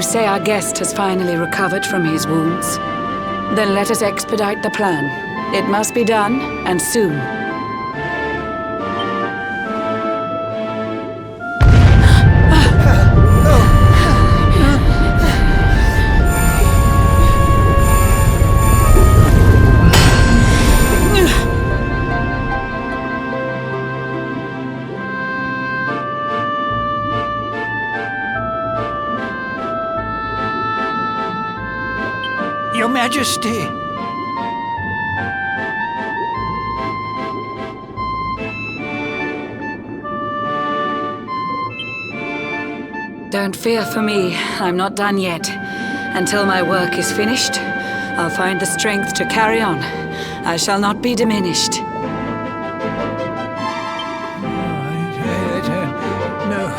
say our guest has finally recovered from his wounds. Then let us expedite the plan. It must be done, and soon. Your Majesty! Don't fear for me. I'm not done yet. Until my work is finished, I'll find the strength to carry on. I shall not be diminished. No.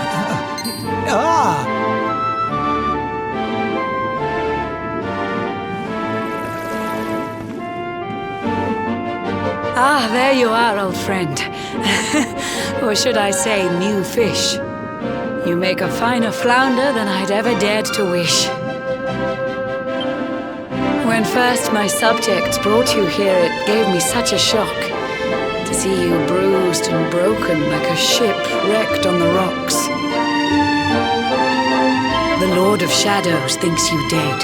Ah, there you are, old friend. Or should I say, new fish. You make a finer flounder than I'd ever dared to wish. When first my subjects brought you here, it gave me such a shock to see you bruised and broken like a ship wrecked on the rocks. The Lord of Shadows thinks you dead.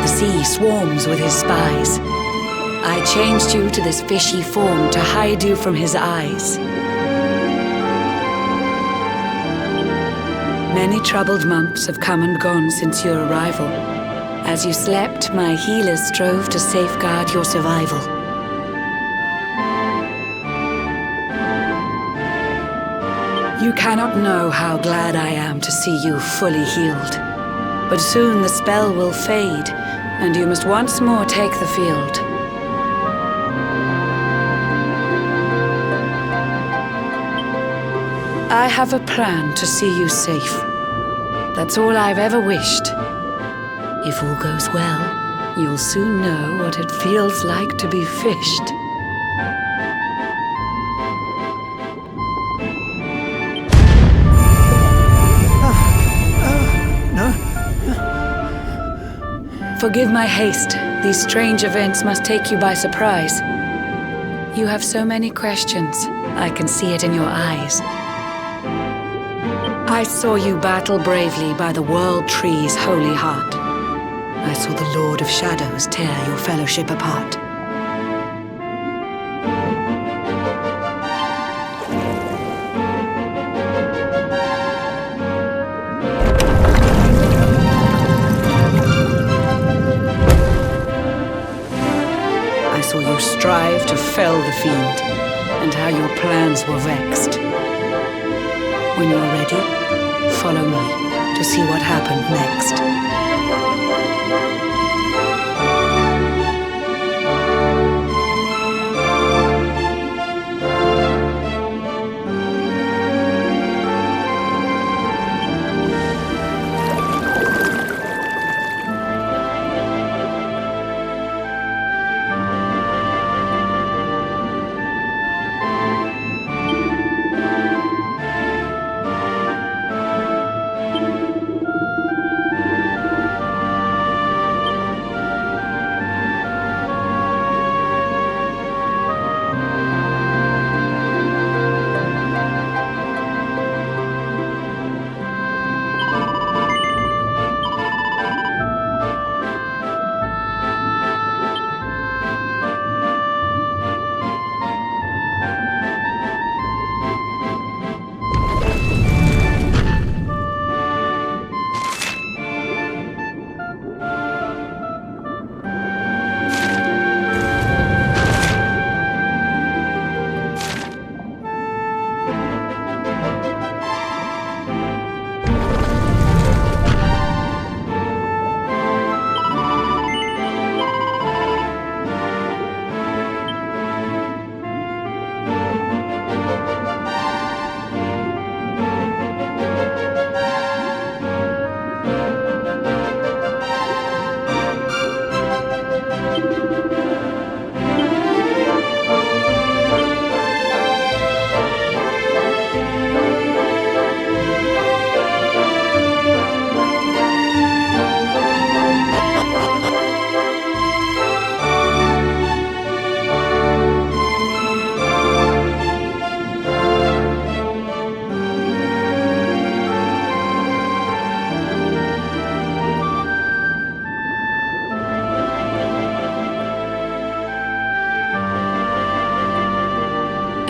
The sea swarms with his spies. I changed you to this fishy form to hide you from his eyes. Many troubled months have come and gone since your arrival. As you slept, my healers strove to safeguard your survival. You cannot know how glad I am to see you fully healed. But soon the spell will fade, and you must once more take the field. I have a plan to see you safe. That's all I've ever wished. If all goes well, you'll soon know what it feels like to be fished. No. Forgive my haste. These strange events must take you by surprise. You have so many questions. I can see it in your eyes. I saw you battle bravely by the World Tree's holy heart. I saw the Lord of Shadows tear your fellowship apart. I saw you strive to fell the fiend, and how your plans were vexed. When you're ready, follow me to see what happened next.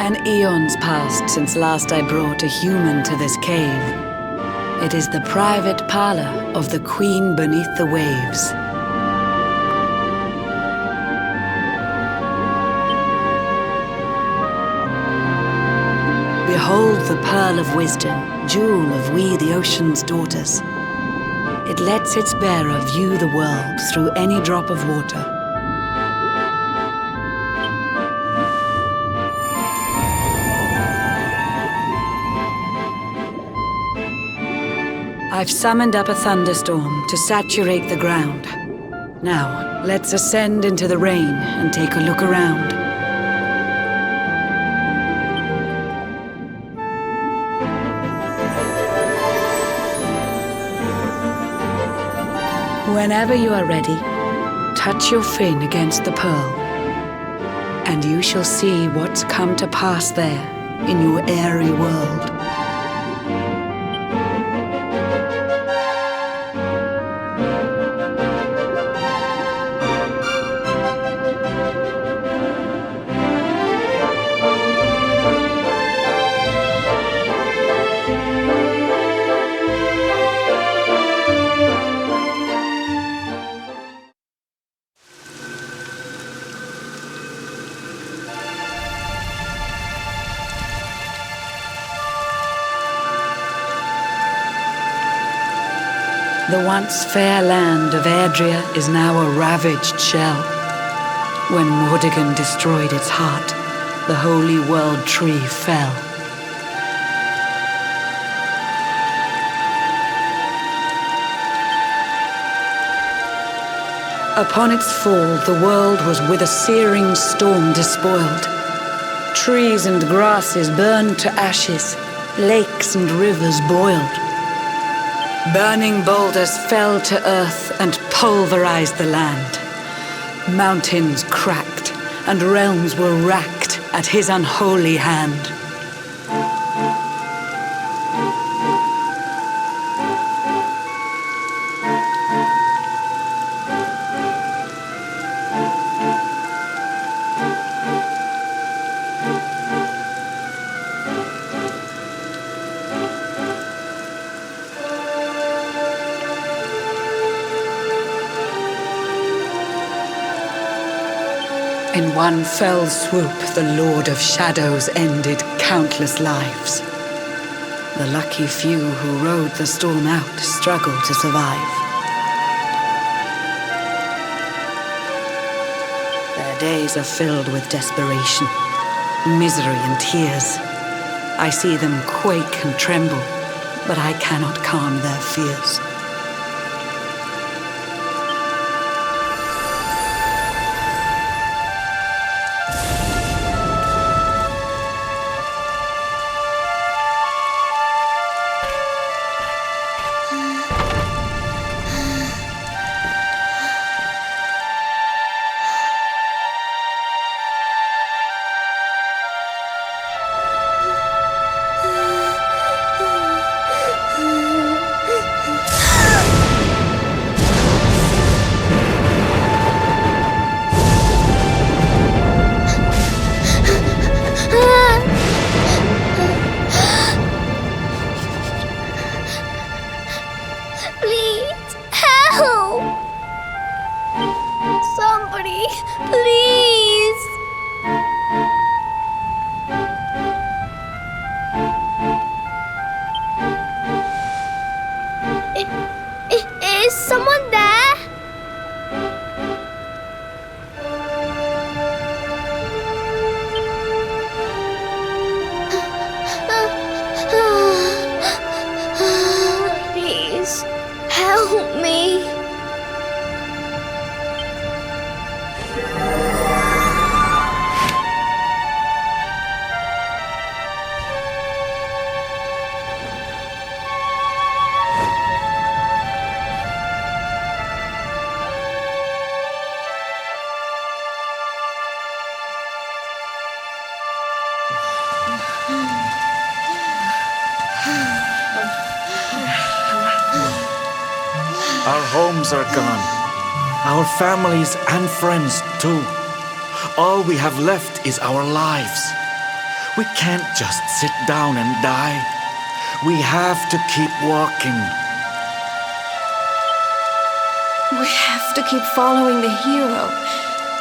An eon's passed since last I brought a human to this cave. It is the private parlor of the Queen beneath the waves. Behold the pearl of wisdom, jewel of we the ocean's daughters. It lets its bearer view the world through any drop of water. I've summoned up a thunderstorm to saturate the ground. Now, let's ascend into the rain and take a look around. Whenever you are ready, touch your fin against the pearl, and you shall see what's come to pass there in your airy world. The once fair land of Adria is now a ravaged shell. When Mordegon destroyed its heart, the holy world tree fell. Upon its fall, the world was with a searing storm despoiled. Trees and grasses burned to ashes, lakes and rivers boiled. Burning boulders fell to earth and pulverized the land. Mountains cracked, and realms were racked at his unholy hand. In one fell swoop, the Lord of Shadows ended countless lives. The lucky few who rode the storm out struggled to survive. Their days are filled with desperation, misery and tears. I see them quake and tremble, but I cannot calm their fears. Is someone there? Please, help me. Our homes are gone, our families and friends too. All we have left is our lives. We can't just sit down and die. We have to keep walking. We have to keep following the hero.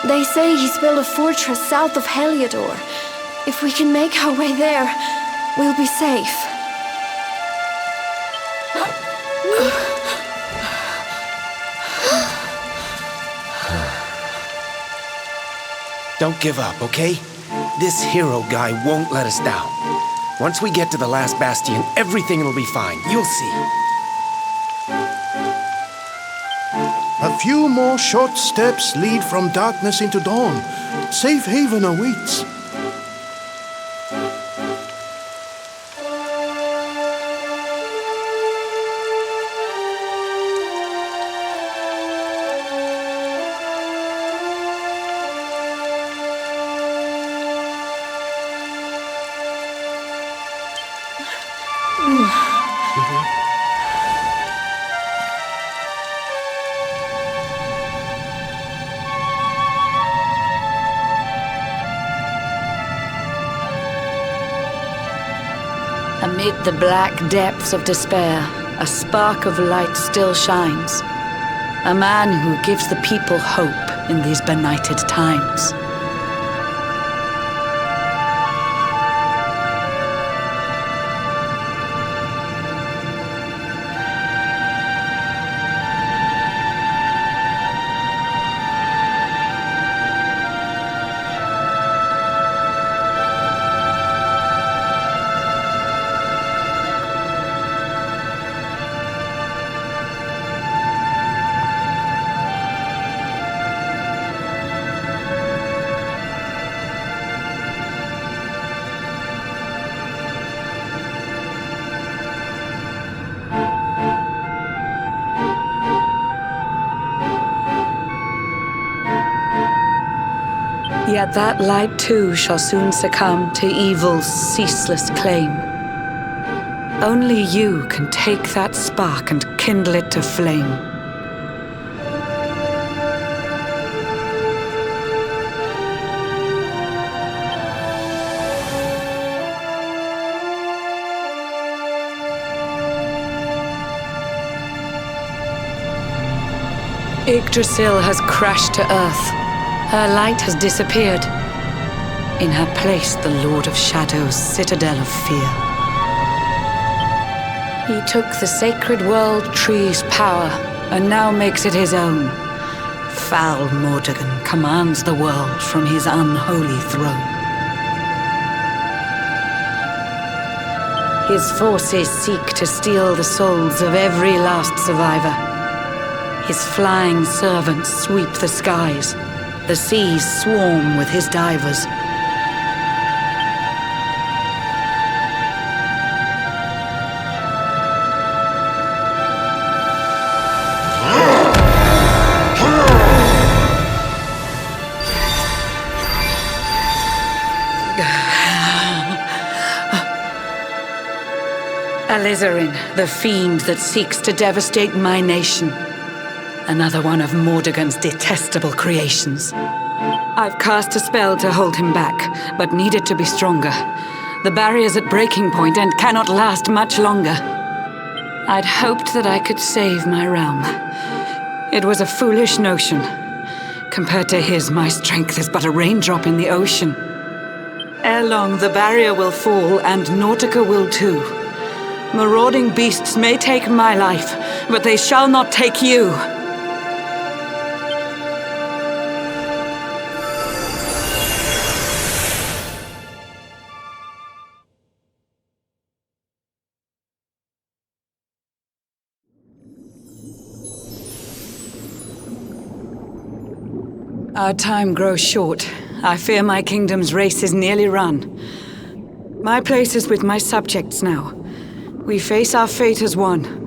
They say he's built a fortress south of Heliodor. If we can make our way there, we'll be safe. Don't give up, okay? This hero guy won't let us down. Once we get to the last bastion, everything will be fine. You'll see. A few more short steps lead from darkness into dawn. Safe haven awaits. Amid the black depths of despair, a spark of light still shines. A man who gives the people hope in these benighted times. Yet that light too shall soon succumb to evil's ceaseless claim. Only you can take that spark and kindle it to flame. Yggdrasil has crashed to earth. Her light has disappeared. In her place, the Lord of Shadows' citadel of fear. He took the sacred world tree's power and now makes it his own. Foul Mordegon commands the world from his unholy throne. His forces seek to steal the souls of every last survivor. His flying servants sweep the skies. The seas swarm with his divers. Alizarin, the fiend that seeks to devastate my nation. Another one of Mordegon's detestable creations. I've cast a spell to hold him back, but need it to be stronger. The barrier's at breaking point and cannot last much longer. I'd hoped that I could save my realm. It was a foolish notion. Compared to his, my strength is but a raindrop in the ocean. Ere long, the barrier will fall, and Nautica will too. Marauding beasts may take my life, but they shall not take you. Our time grows short. I fear my kingdom's race is nearly run. My place is with my subjects now. We face our fate as one.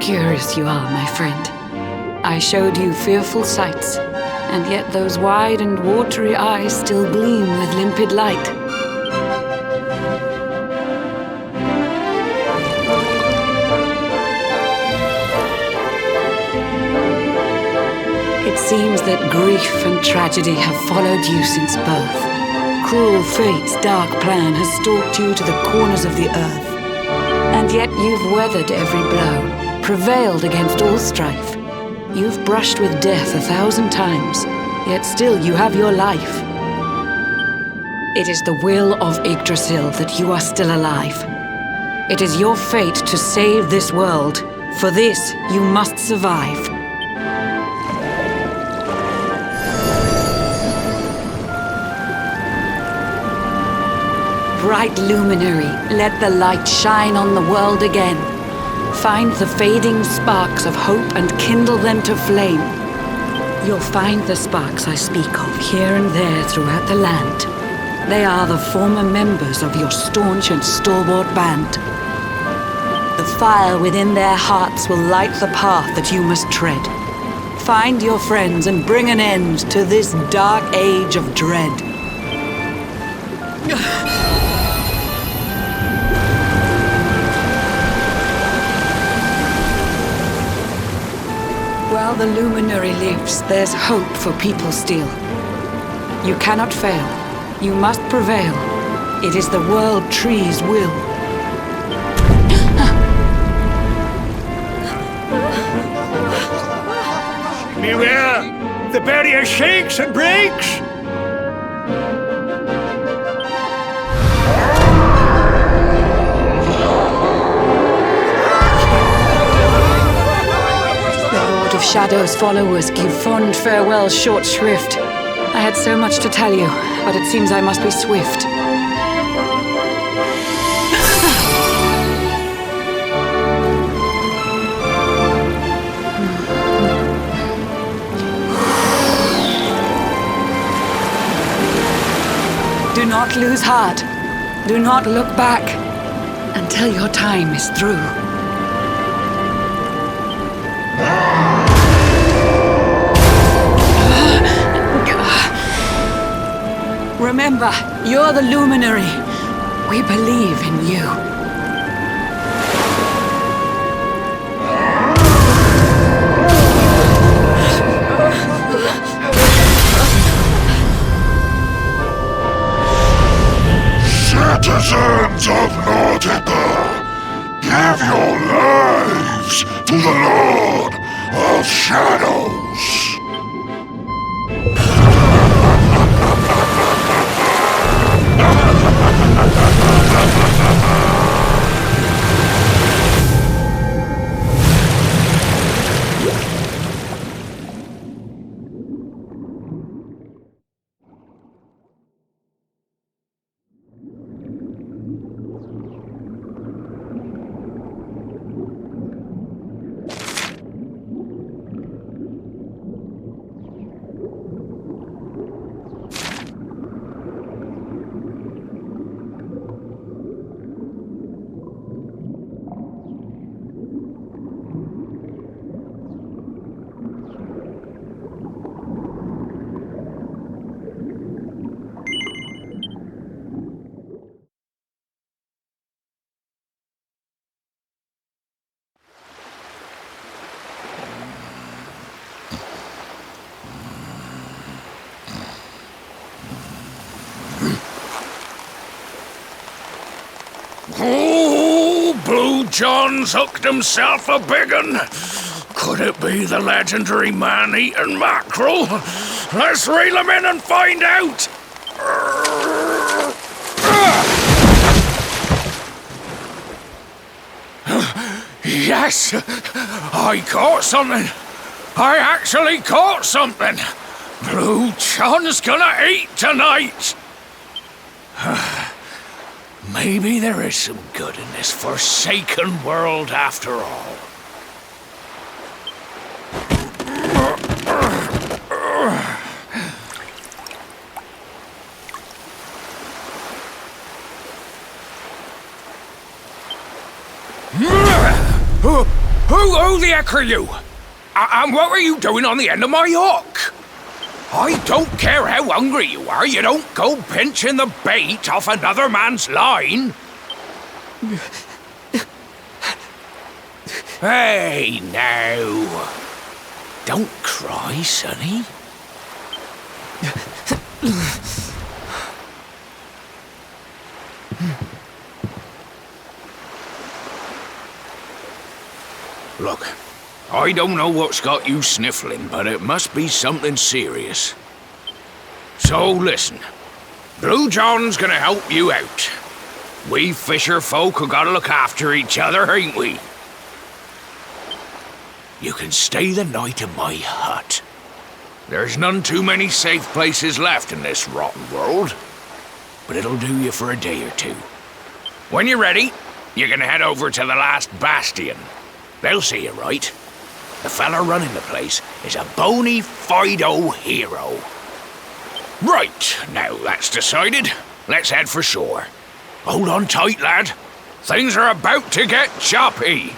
Curious you are, my friend. I showed you fearful sights, and yet those wide and watery eyes still gleam with limpid light. It seems that grief and tragedy have followed you since birth. Cruel fate's dark plan has stalked you to the corners of the earth. And yet you've weathered every blow, prevailed against all strife. You've brushed with death 1,000 times, yet still you have your life. It is the will of Yggdrasil that you are still alive. It is your fate to save this world. For this, you must survive. Bright luminary, let the light shine on the world again. Find the fading sparks of hope and kindle them to flame. You'll find the sparks I speak of here and there throughout the land. They are the former members of your staunch and stalwart band. The fire within their hearts will light the path that you must tread. Find your friends and bring an end to this dark age of dread. While the luminary lives, there's hope for people still. You cannot fail. You must prevail. It is the world tree's will. Beware! The barrier shakes and breaks! Of Shadow's followers give fond farewell short shrift. I had so much to tell you, but it seems I must be swift. Do not lose heart. Do not look back until your time is through. Remember, you're the luminary. We believe in you. Citizens of Nautica, give your lives to the Lord of Shadows. Oh, Blue John's hooked himself a big un. Could it be the legendary man-eating mackerel? Let's reel him in and find out! Yes! I caught something! I actually caught something! Blue John's gonna eat tonight! Maybe there is some good in this forsaken world after all. Who the heck are you? And what were you doing on the end of my hook? I don't care how hungry you are, you don't go pinching the bait off another man's line. Hey, now. Don't cry, sonny. Look, I don't know what's got you sniffling, but it must be something serious. So listen, Blue John's gonna help you out. We fisher folk have gotta look after each other, ain't we? You can stay the night in my hut. There's none too many safe places left in this rotten world, but it'll do you for a day or two. When you're ready, you can head over to the last bastion. They'll see you right. The fella running the place is a bona fide hero. Right, now that's decided, let's head for shore. Hold on tight, lad. Things are about to get choppy.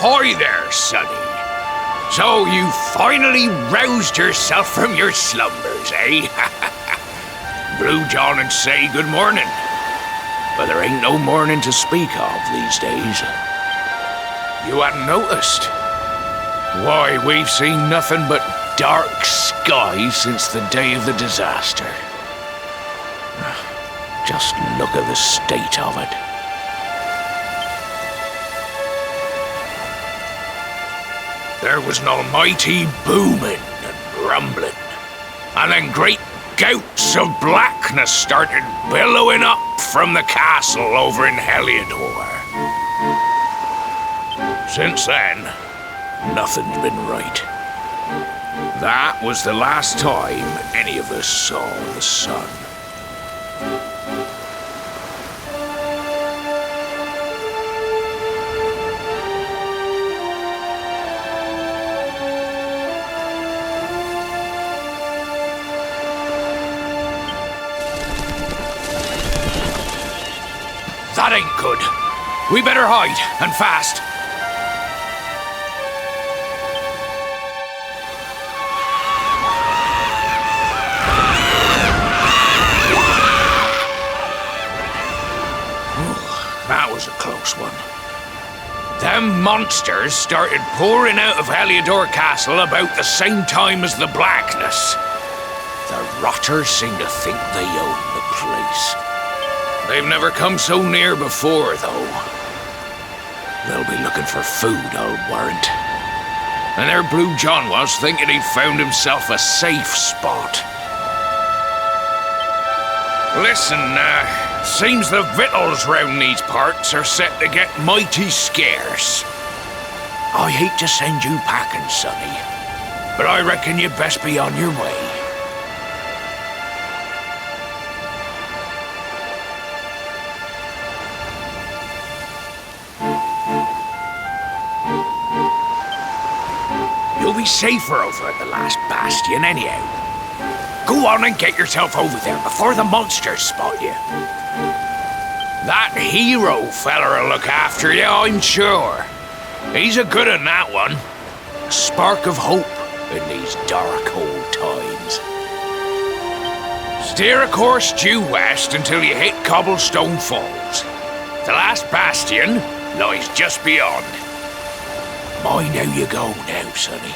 Ahoy there, sonny. So you finally roused yourself from your slumbers, eh? Blue John and say good morning. But there ain't no morning to speak of these days. You hadn't noticed? Why, we've seen nothing but dark skies since the day of the disaster. Just look at the state of it. There was an almighty booming and rumbling, and then great gouts of blackness started billowing up from the castle over in Heliodor. Since then, nothing's been right. That was the last time any of us saw the sun. That ain't good. We better hide, and fast. Ooh, that was a close one. Them monsters started pouring out of Heliodor Castle about the same time as the blackness. The rotters seem to think they own the place. They've never come so near before, though. They'll be looking for food, I'll warrant. And there Blue John was, thinking he'd found himself a safe spot. Listen, seems the victuals round these parts are set to get mighty scarce. I hate to send you packing, sonny, but I reckon you'd best be on your way. You'll be safer over at the last bastion anyhow. Go on and get yourself over there before the monsters spot you. That hero feller'll look after you, I'm sure. He's a good un, that one. A spark of hope in these dark old times. Steer a course due west until you hit Cobblestone Falls. The last bastion lies just beyond. Mind how you go now, sonny.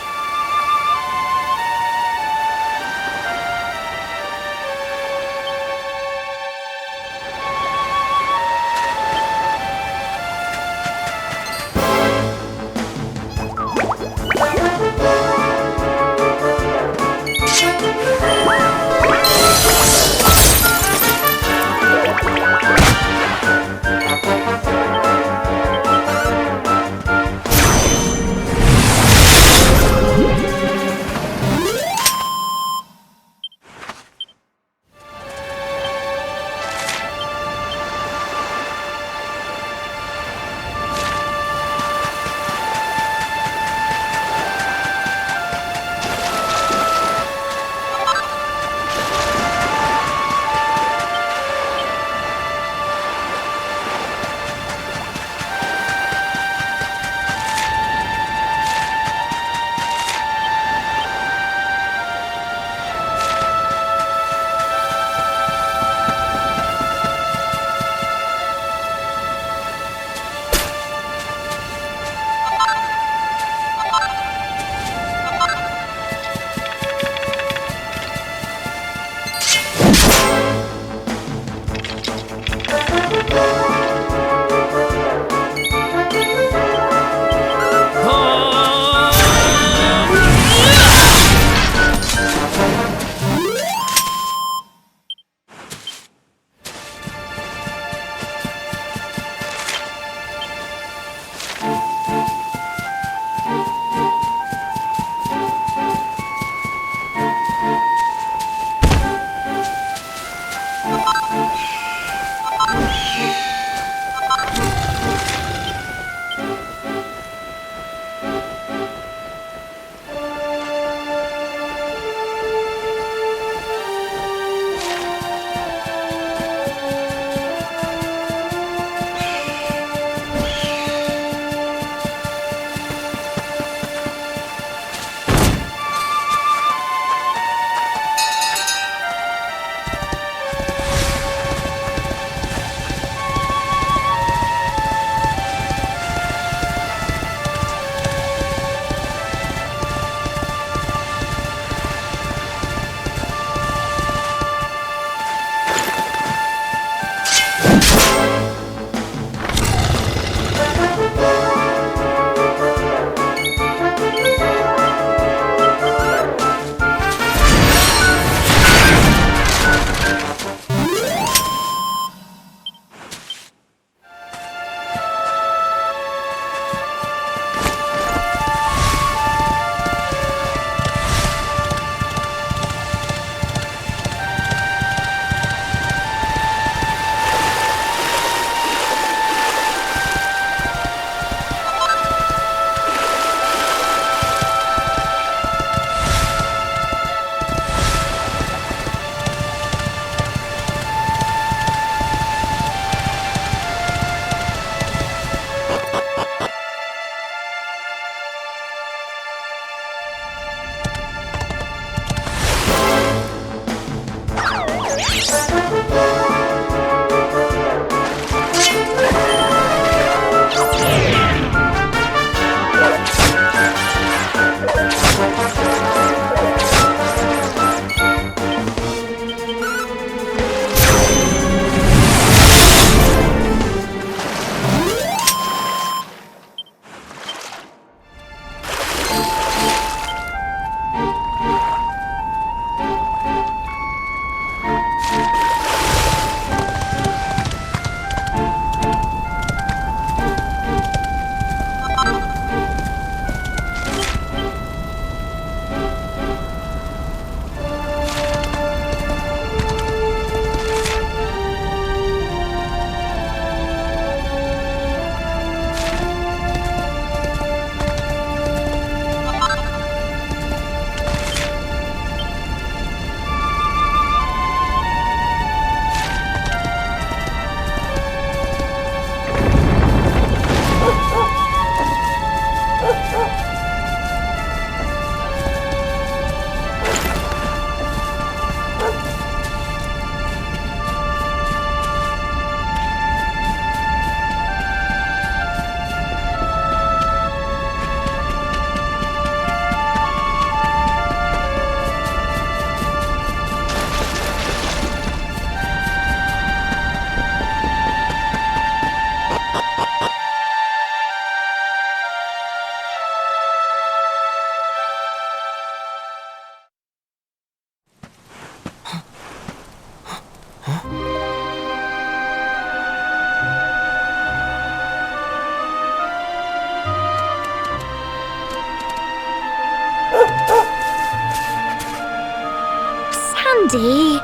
Sandy,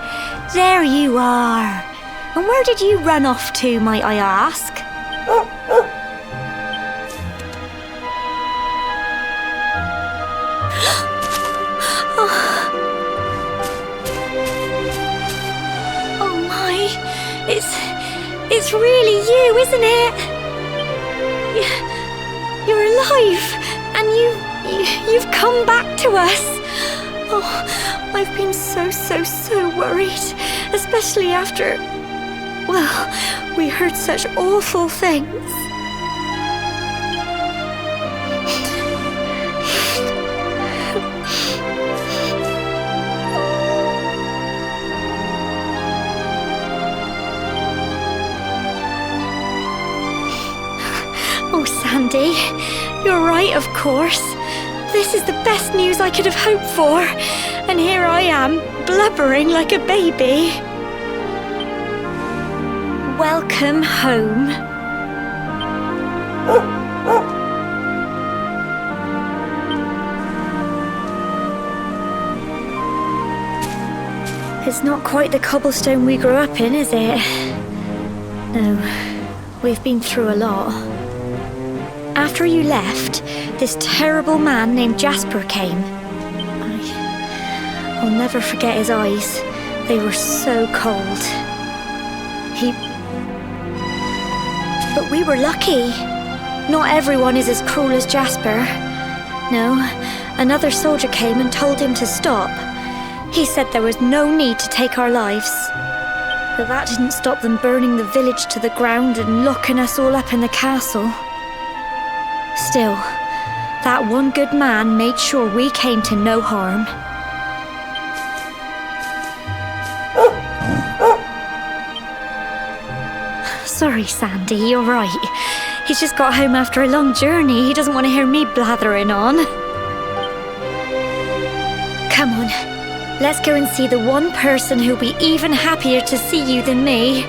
there you are. And where did you run off to, might I ask? Oh my, it's really you, isn't it? You're alive, and you've come back to us. Oh, I've been so worried, especially after, well, we heard such awful things. Oh, Sandy, you're right, of course. This is the best news I could have hoped for. And here I am, blubbering like a baby. Welcome home. It's not quite the cobblestone we grew up in, is it? No, we've been through a lot. After you left, this terrible man named Jasper came. I'll never forget his eyes. They were so cold. But we were lucky. Not everyone is as cruel as Jasper. No, another soldier came and told him to stop. He said there was no need to take our lives. But that didn't stop them burning the village to the ground and locking us all up in the castle. Still, that one good man made sure we came to no harm. Sorry, Sandy, you're right. He's just got home after a long journey. He doesn't want to hear me blathering on. Come on, let's go and see the one person who'll be even happier to see you than me.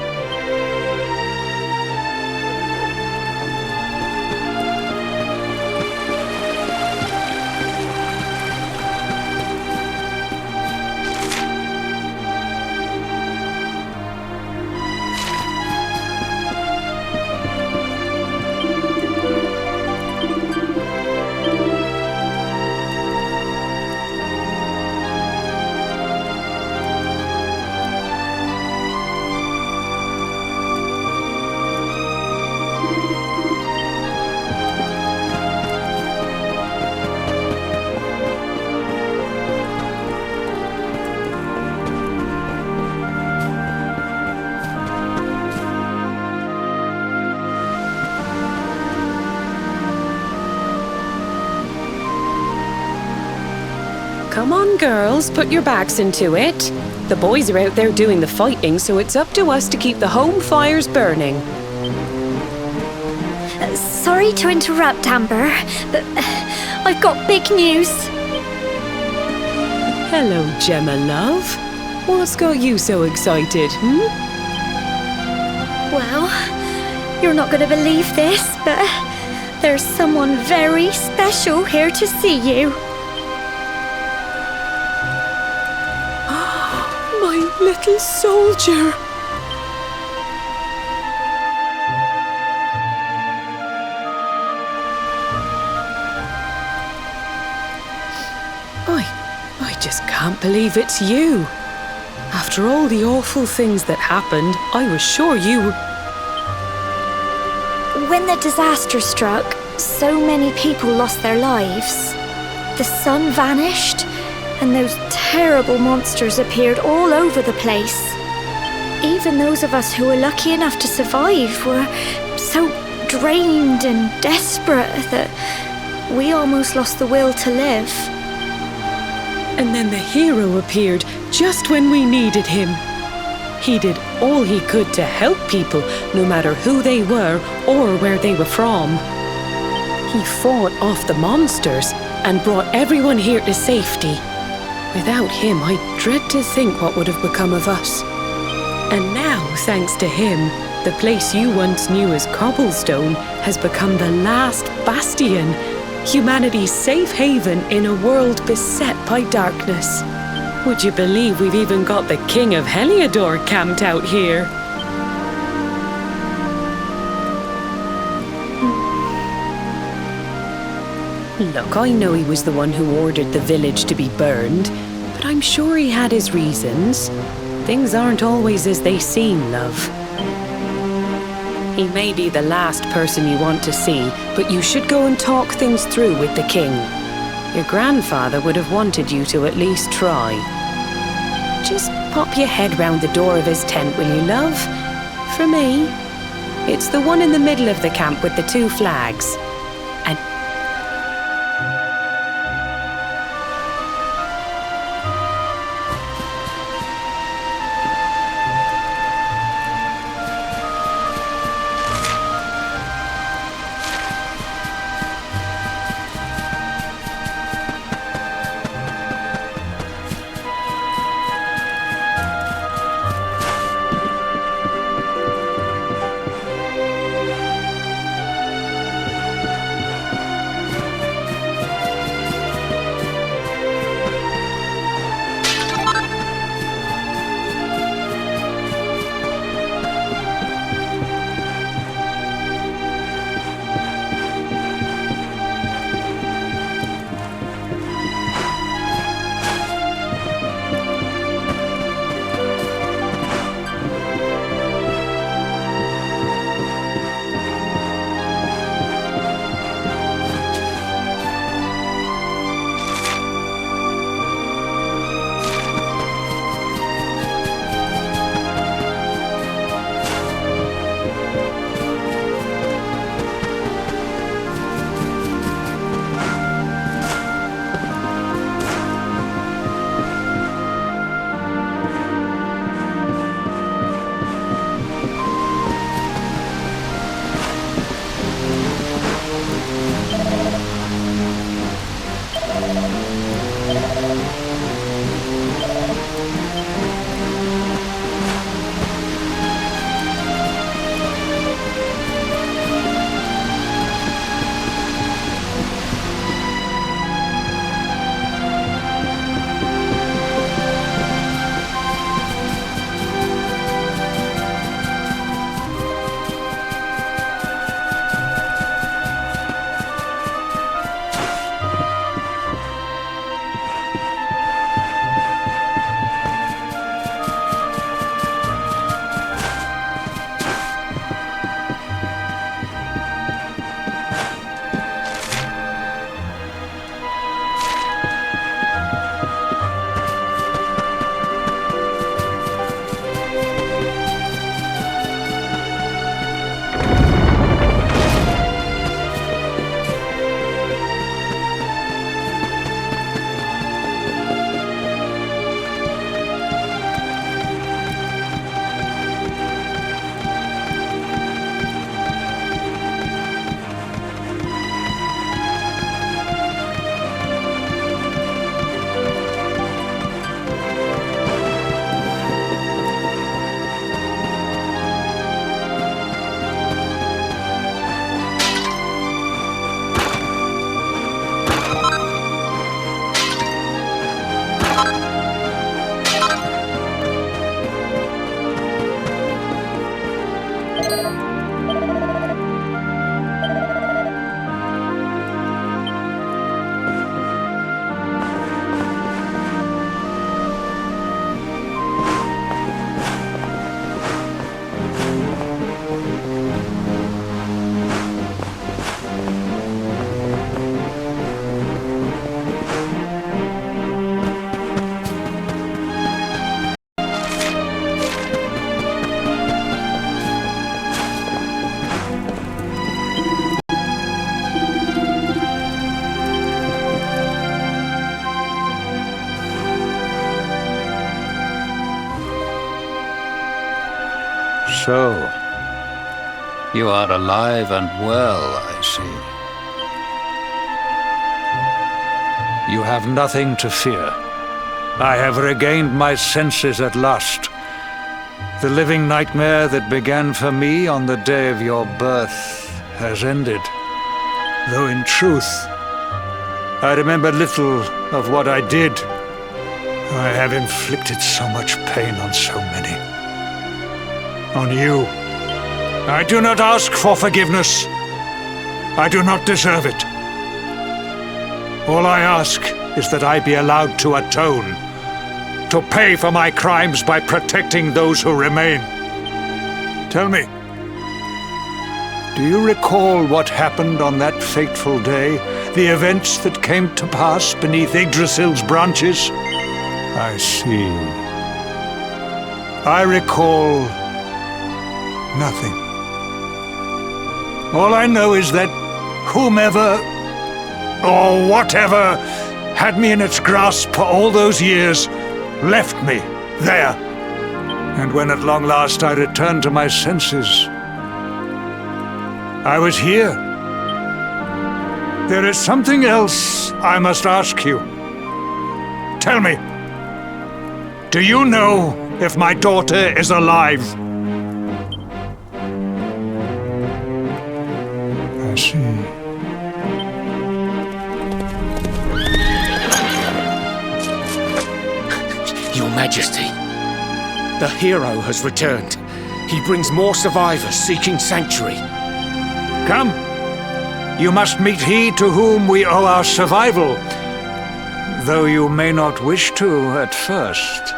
Come on, girls, put your backs into it. The boys are out there doing the fighting, so it's up to us to keep the home fires burning. Sorry to interrupt, Amber, but I've got big news. Hello, Gemma, love. What's got you so excited, Well, you're not going to believe this, but there's someone very special here to see you. My little soldier. I just can't believe it's you. After all the awful things that happened, I was sure you were... When the disaster struck, so many people lost their lives. The sun vanished, and those terrible monsters appeared all over the place. Even those of us who were lucky enough to survive were so drained and desperate that we almost lost the will to live. And then the hero appeared just when we needed him. He did all he could to help people, no matter who they were or where they were from. He fought off the monsters and brought everyone here to safety. Without him, I dread to think what would have become of us. And now, thanks to him, the place you once knew as Cobblestone has become the last bastion, humanity's safe haven in a world beset by darkness. Would you believe we've even got the King of Heliodor camped out here? Look, I know he was the one who ordered the village to be burned, but I'm sure he had his reasons. Things aren't always as they seem, love. He may be the last person you want to see, but you should go and talk things through with the king. Your grandfather would have wanted you to at least try. Just pop your head round the door of his tent, will you, love? For me, it's the one in the middle of the camp with the 2 flags. And So, you are alive and well, I see. You have nothing to fear. I have regained my senses at last. The living nightmare that began for me on the day of your birth has ended. Though in truth, I remember little of what I did. I have inflicted so much pain on so many. On you. I do not ask for forgiveness. I do not deserve it. All I ask is that I be allowed to atone, to pay for my crimes by protecting those who remain. Tell me, do you recall what happened on that fateful day? The events that came to pass beneath Yggdrasil's branches? I see. I recall nothing. All I know is that whomever or whatever had me in its grasp for all those years left me there. And when at long last I returned to my senses, I was here. There is something else I must ask you. Tell me, do you know if my daughter is alive? I see. Your Majesty, the hero has returned. He brings more survivors seeking sanctuary. Come. You must meet he to whom we owe our survival, though you may not wish to at first.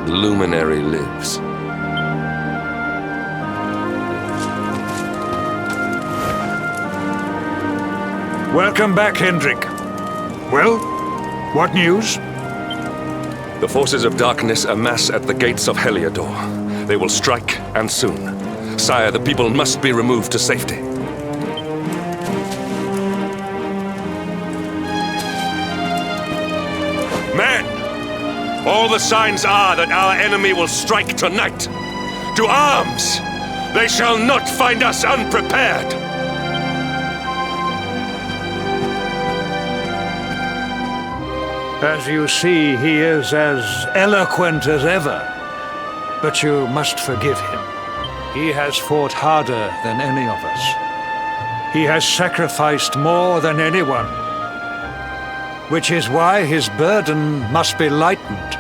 Luminary lives. Welcome back, Hendrik. Well, what news? The forces of darkness amass at the gates of Heliodor. They will strike, and soon. Sire, the people must be removed to safety. Men! All the signs are that our enemy will strike tonight. To arms! They shall not find us unprepared! As you see, he is as eloquent as ever. But you must forgive him. He has fought harder than any of us. He has sacrificed more than anyone. Which is why his burden must be lightened.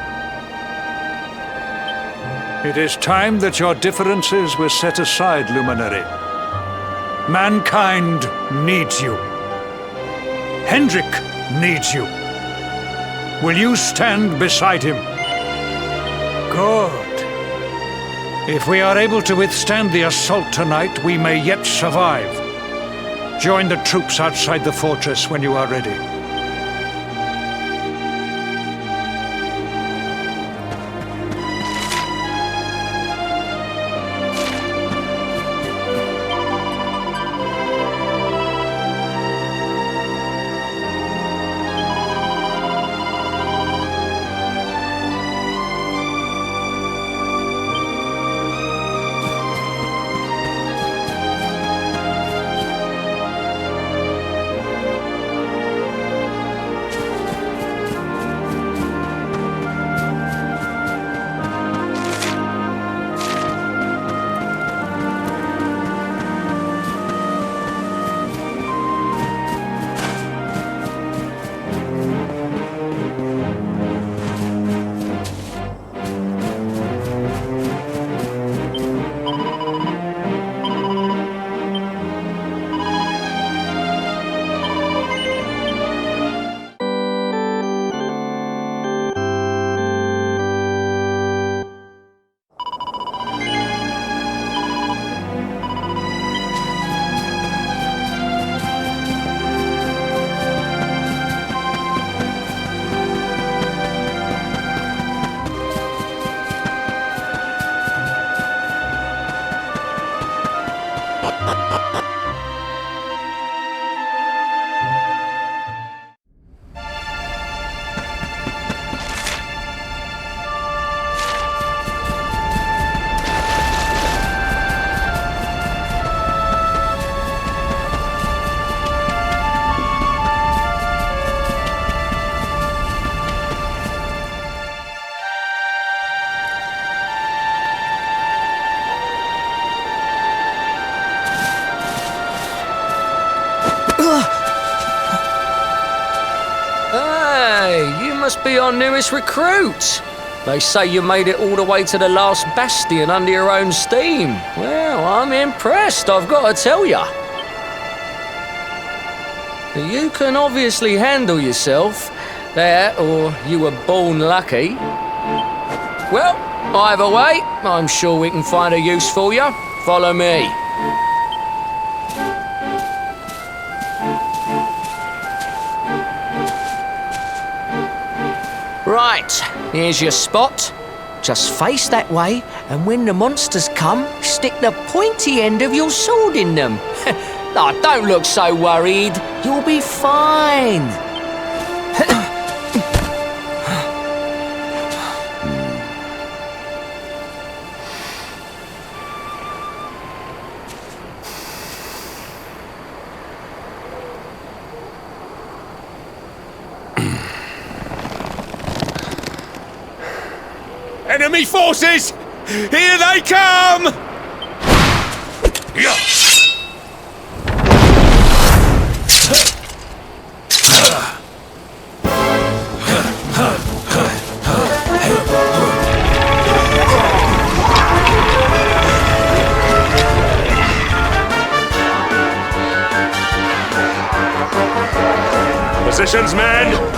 It is time that your differences were set aside, Luminary. Mankind needs you. Hendrik needs you. Will you stand beside him? Good. If we are able to withstand the assault tonight, we may yet survive. Join the troops outside the fortress when you are ready. Hey, you must be our newest recruit. They say you made it all the way to the last bastion under your own steam. Well, I'm impressed, I've got to tell ya. You can obviously handle yourself. That, or you were born lucky. Well, either way, I'm sure we can find a use for you. Follow me. Right, here's your spot. Just face that way, and when the monsters come, stick the pointy end of your sword in them. Oh, don't look so worried. You'll be fine. Enemy forces! Here they come! Yeah. Positions, men!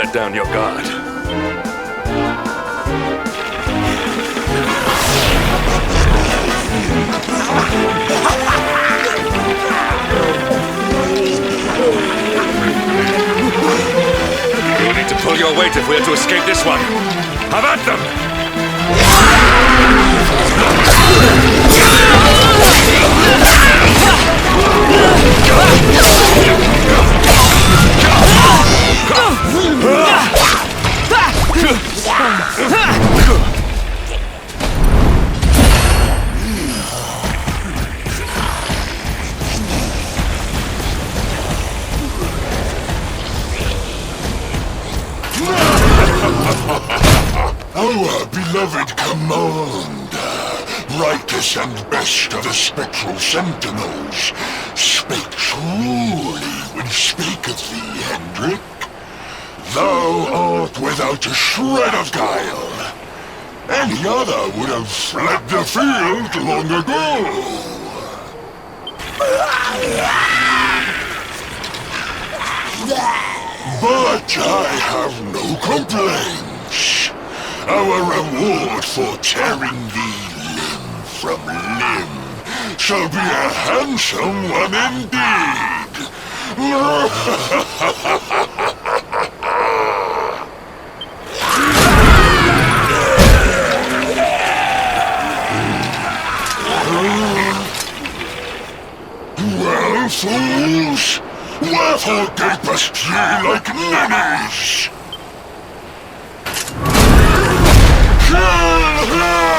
let down your guard. You'll need to pull your weight if we are to escape this one. Have at them! Our beloved commander, brightest and best of the spectral sentinels, spake truly when spaketh thee, Hendrik. Thou art without a shred of guile. Any other would have fled the field long ago. But I have no complaints. Our reward for tearing thee limb from limb shall be a handsome one indeed. Well, fools, wherefore gapest ye like ninnies? Kill him!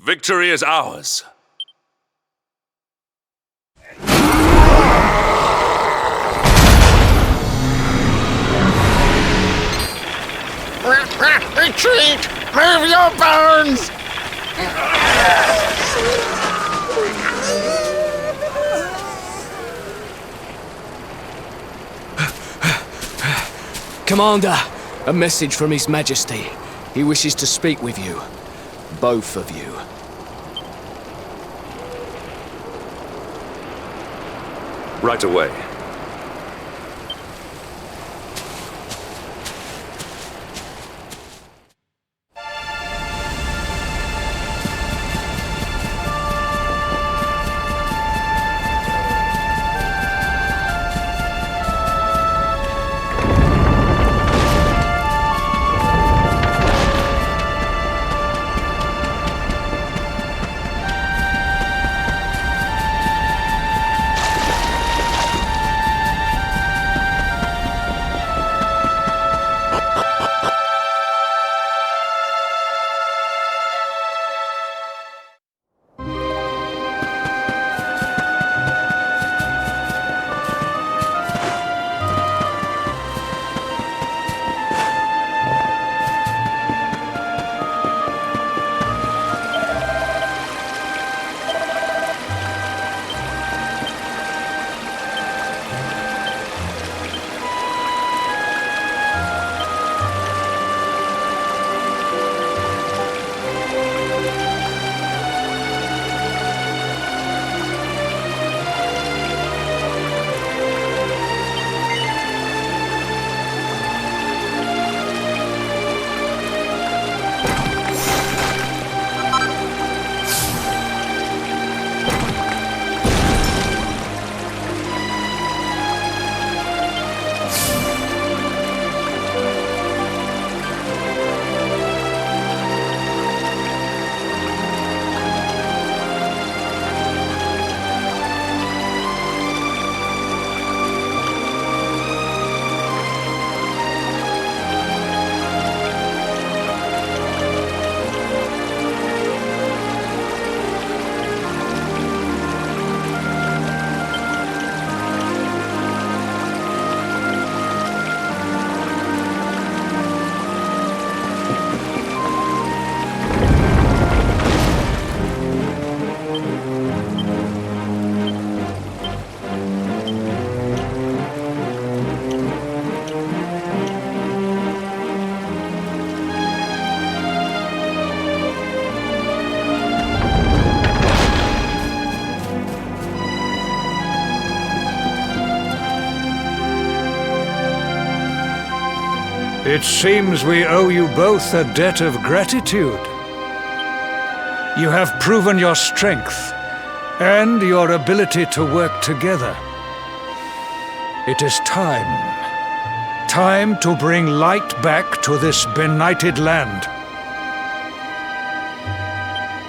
Victory is ours. Retreat! Move your bones! Commander, a message from His Majesty. He wishes to speak with you. Both of you. Right away. It seems we owe you both a debt of gratitude. You have proven your strength and your ability to work together. It is time. Time to bring light back to this benighted land.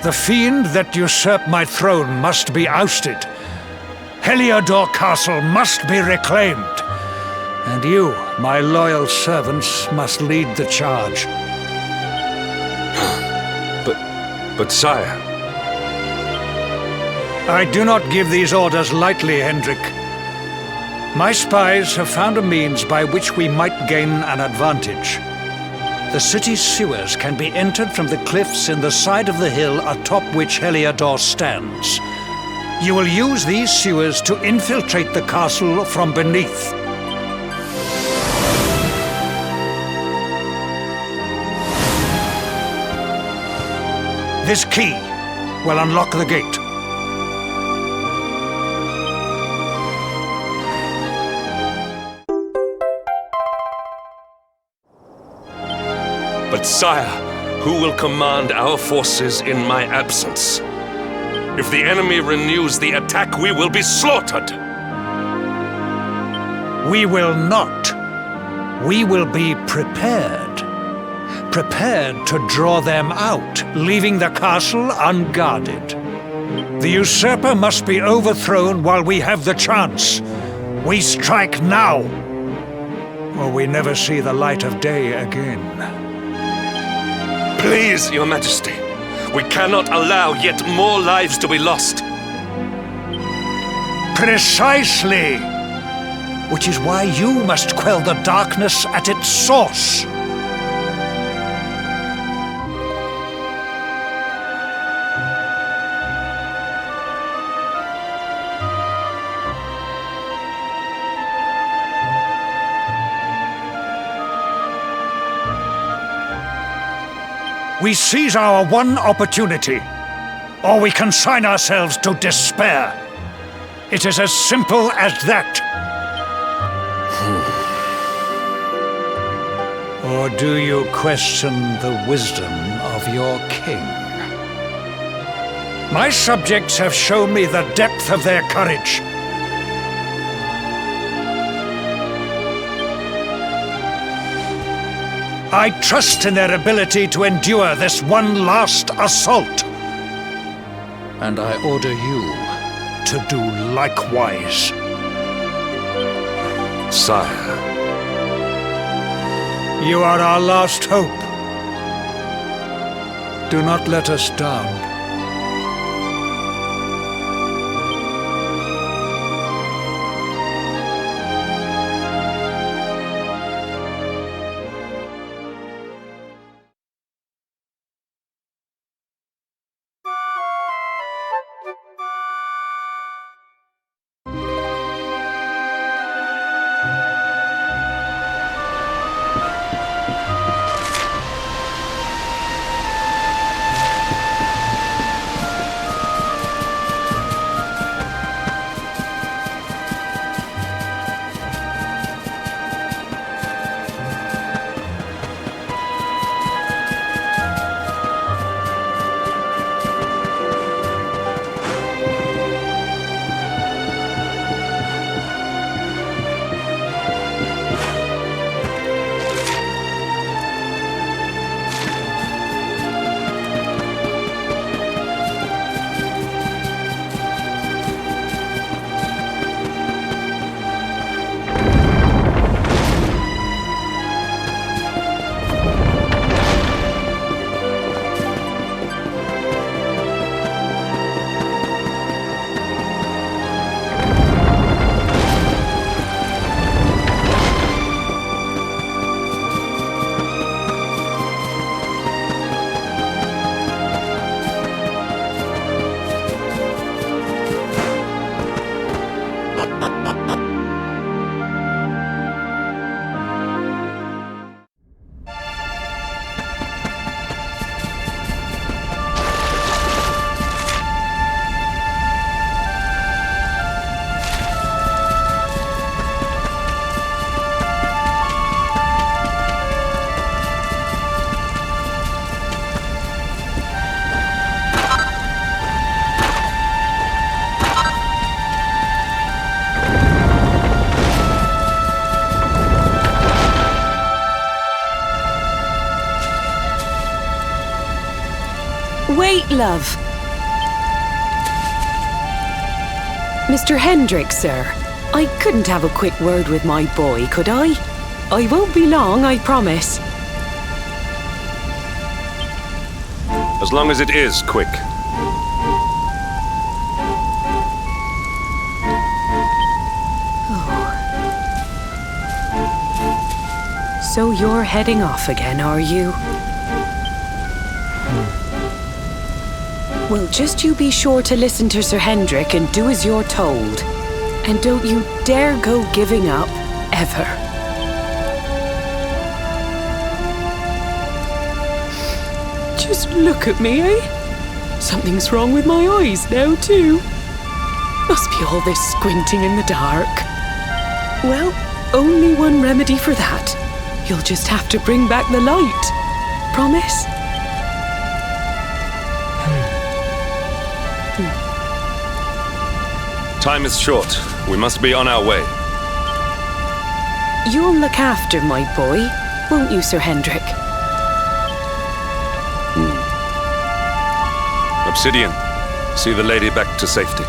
The fiend that usurped my throne must be ousted. Heliodor Castle must be reclaimed. And you, my loyal servants, must lead the charge. But sire... I do not give these orders lightly, Hendrik. My spies have found a means by which we might gain an advantage. The city's sewers can be entered from the cliffs in the side of the hill atop which Heliodor stands. You will use these sewers to infiltrate the castle from beneath. This key will unlock the gate. But sire, who will command our forces in my absence? If the enemy renews the attack, we will be slaughtered! We will not. We will be prepared. Prepared to draw them out, leaving the castle unguarded. The usurper must be overthrown while we have the chance. We strike now, or we never see the light of day again. Please, Your Majesty, we cannot allow yet more lives to be lost. Precisely! Which is why you must quell the darkness at its source. We seize our one opportunity, or we consign ourselves to despair. It is as simple as that. Or do you question the wisdom of your king? My subjects have shown me the depth of their courage. I trust in their ability to endure this one last assault. And I order you to do likewise. Sire. You are our last hope. Do not let us down. Wait, love. Mr. Hendrik, sir. I couldn't have a quick word with my boy, could I? I won't be long, I promise. As long as it is quick. So you're heading off again, are you? Well, just you be sure to listen to Sir Hendrik and do as you're told. And don't you dare go giving up, ever. Just look at me, eh? Something's wrong with my eyes now, too. Must be all this squinting in the dark. Well, only one remedy for that. You'll just have to bring back the light. Promise? Time is short. We must be on our way. You'll look after my boy, won't you, Sir Hendrik? Obsidian, see the lady back to safety.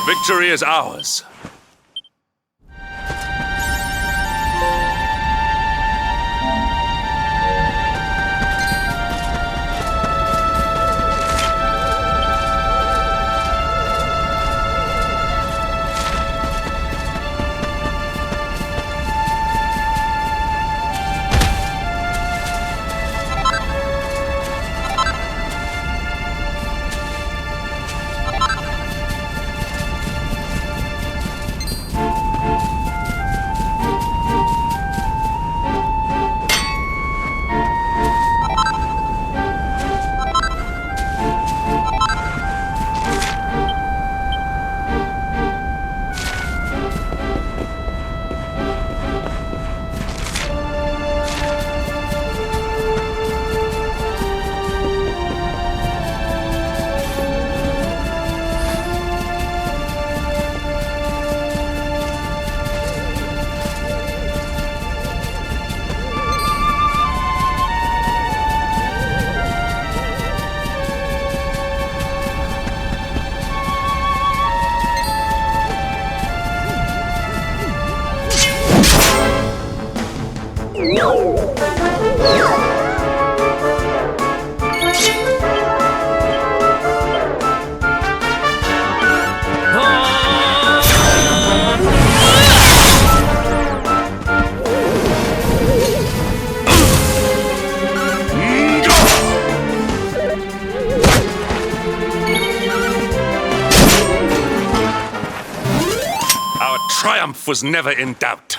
Victory is ours. triumph was never in doubt.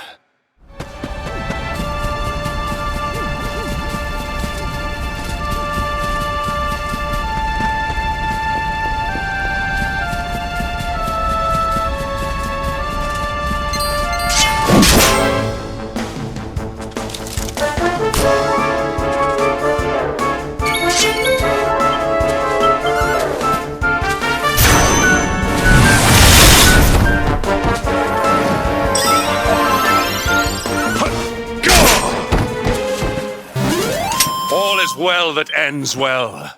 All is well that ends well.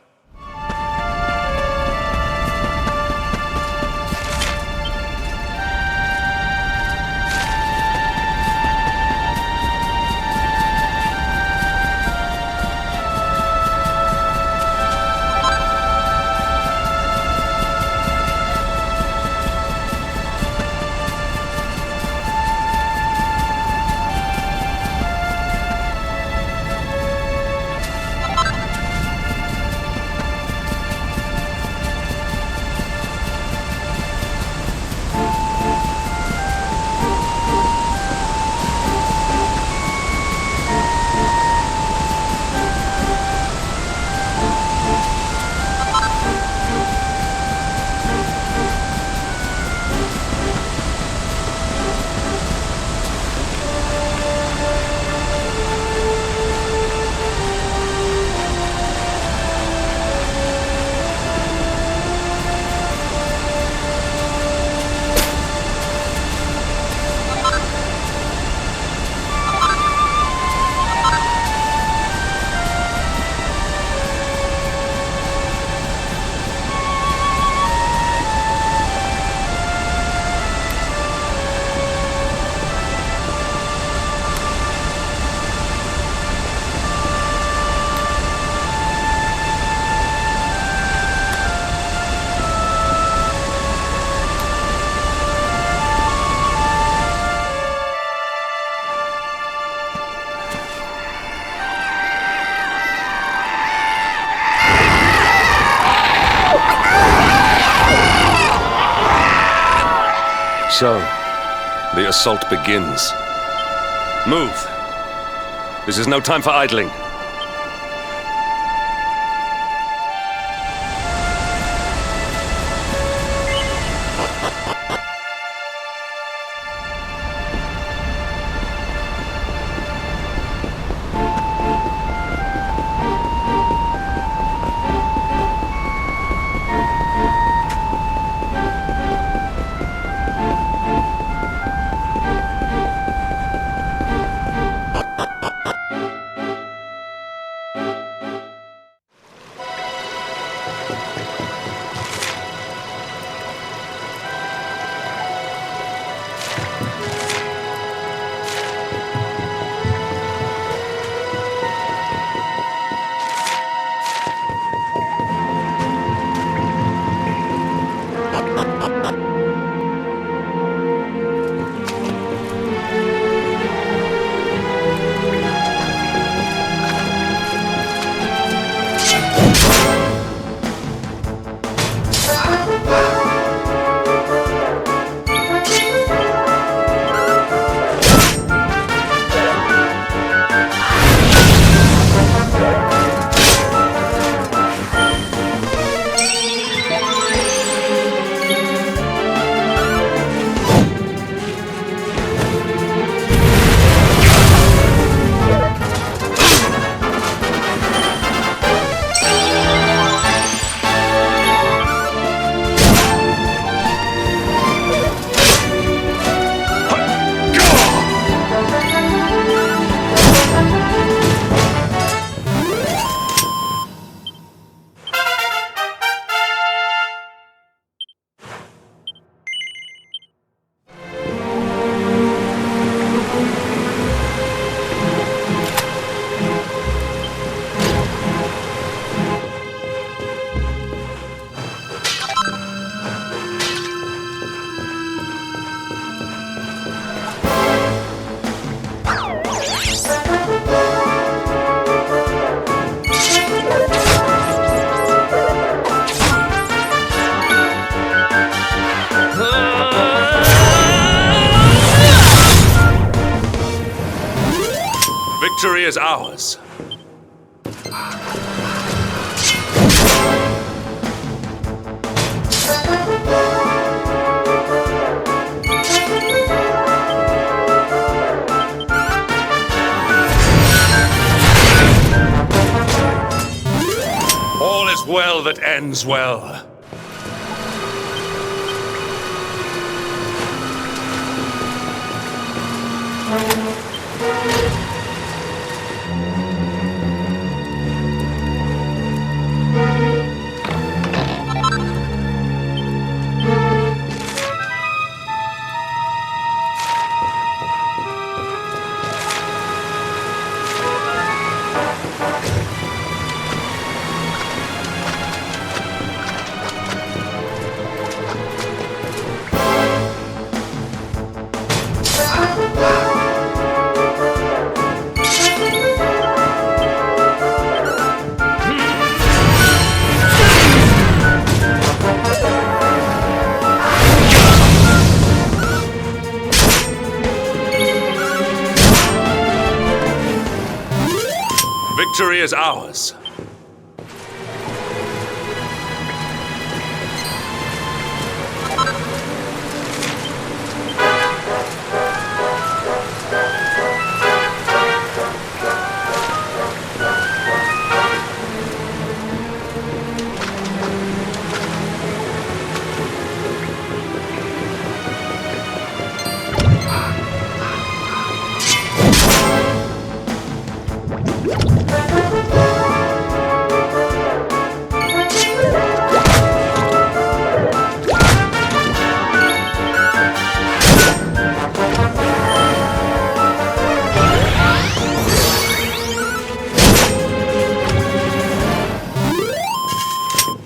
So, the assault begins. Move! This is no time for idling. Victory is ours. All is well that ends well. Victory is ours.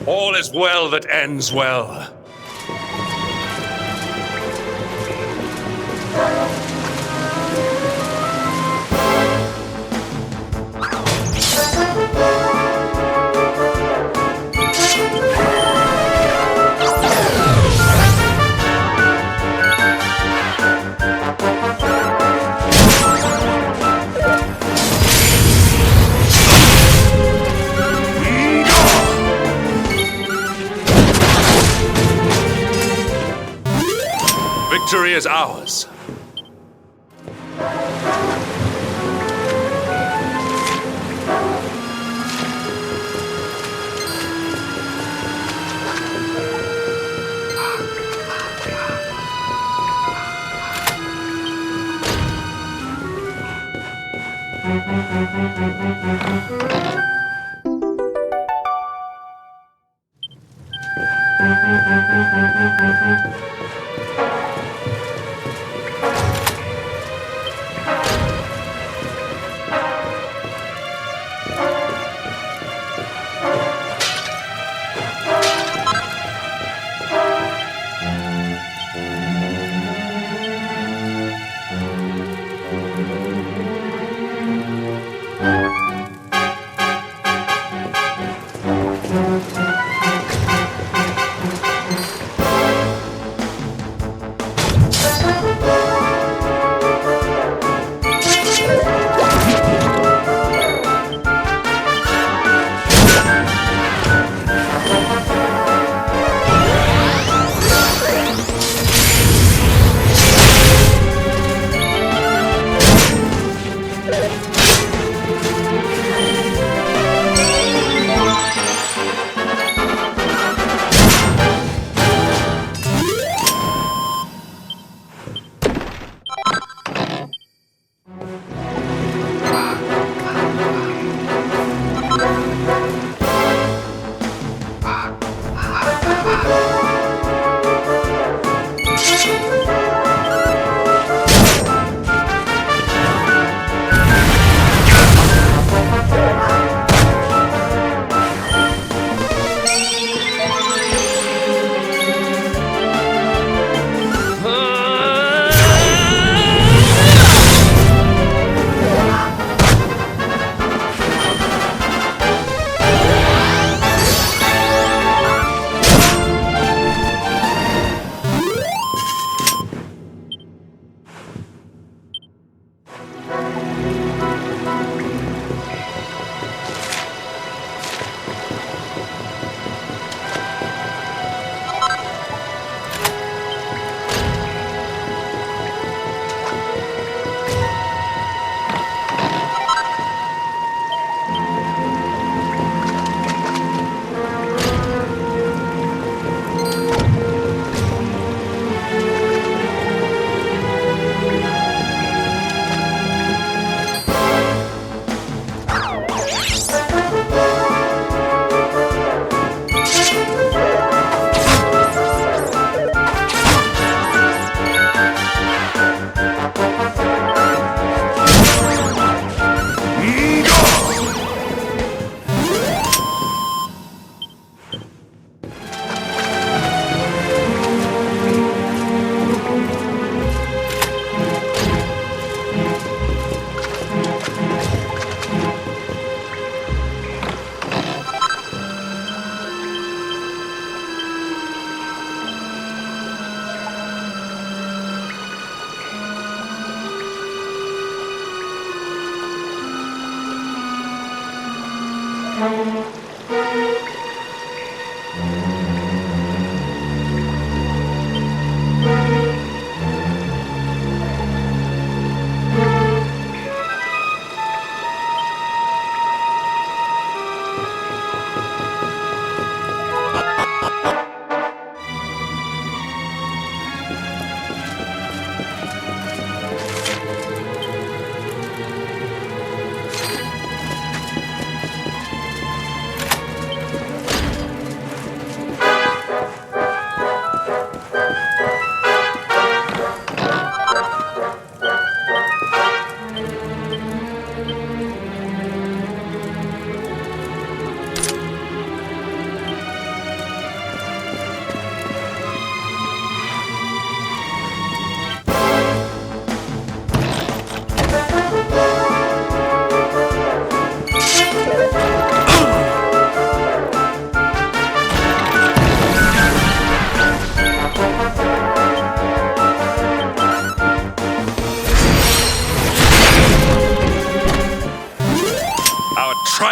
All is well that ends well. Victory is ours.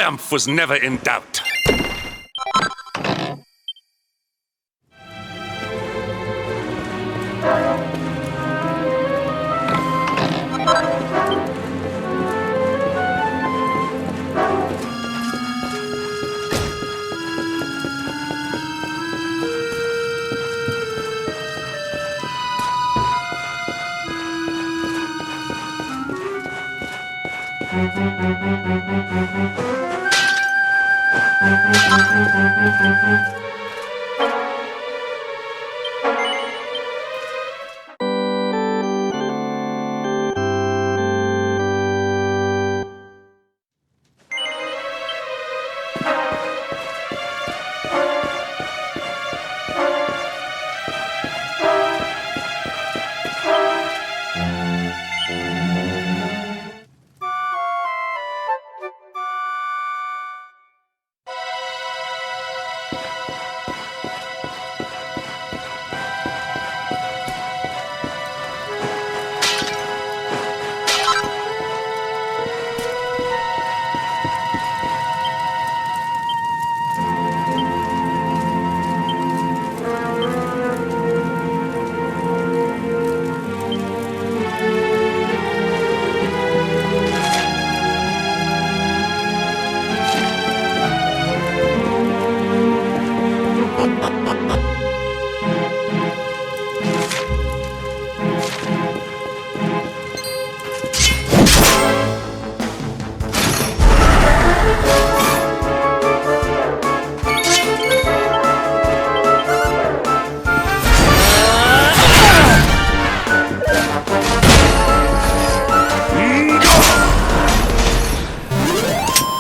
triumph was never in doubt.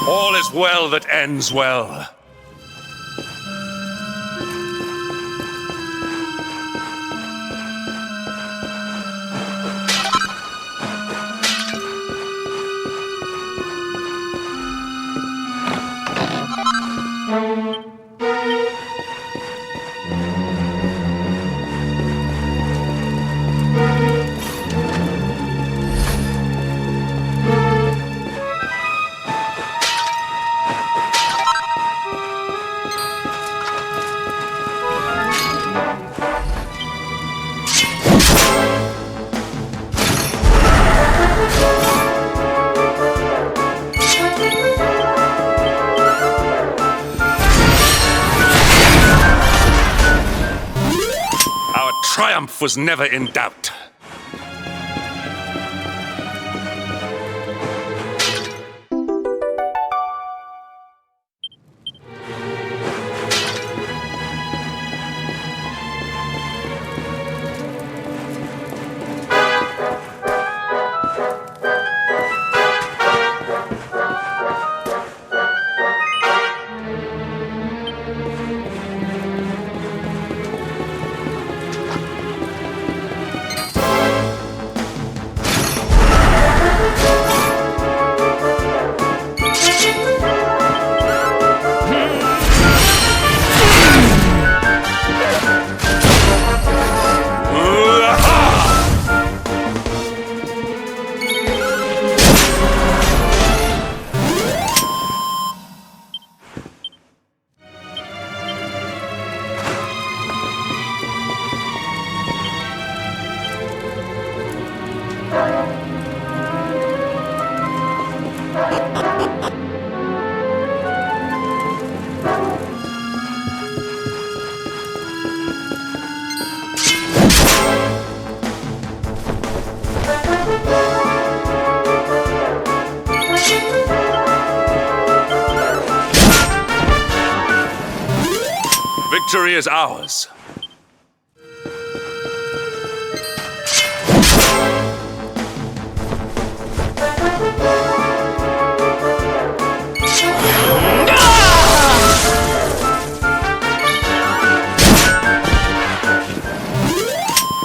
All is well that ends well. Triumph was never in doubt. Victory is ours.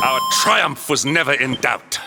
Our triumph was never in doubt.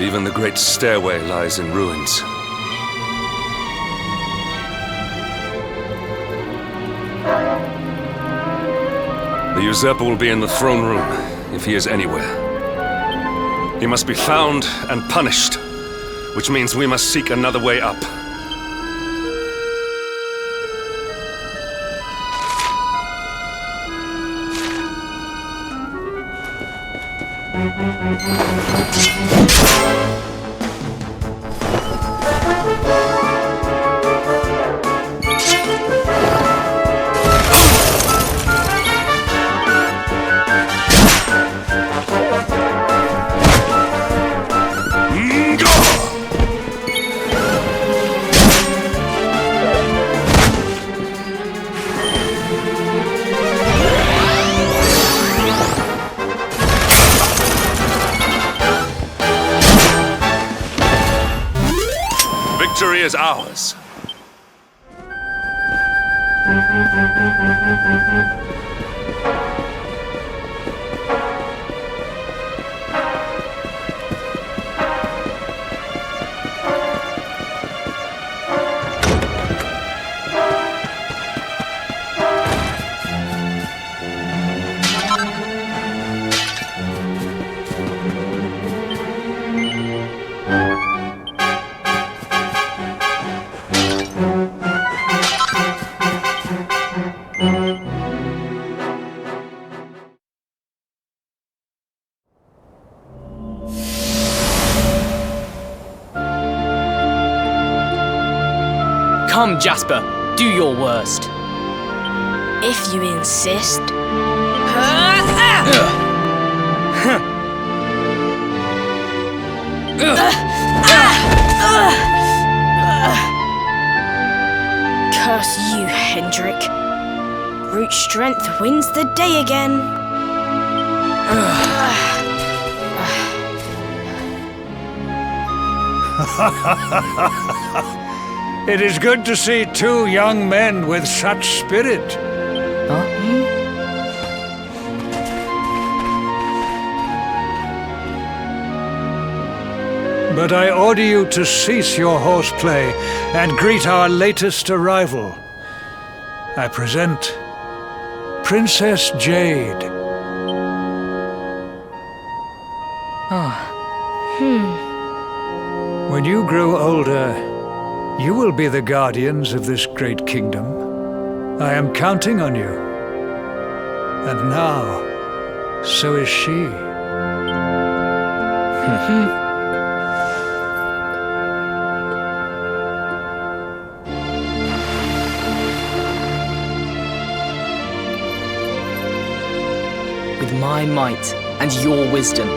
Even the great stairway lies in ruins. The usurper will be in the throne room, if he is anywhere. He must be found and punished, which means we must seek another way up. Victory is ours. Come, Jasper, do your worst. If you insist. Curse you, Hendrik. Brute strength wins the day again. It is good to see two young men with such spirit. But I order you to cease your horseplay and greet our latest arrival. I present Princess Jade. When you grow older, you will be the guardians of this great kingdom. I am counting on you. And now, so is she. With my might and your wisdom,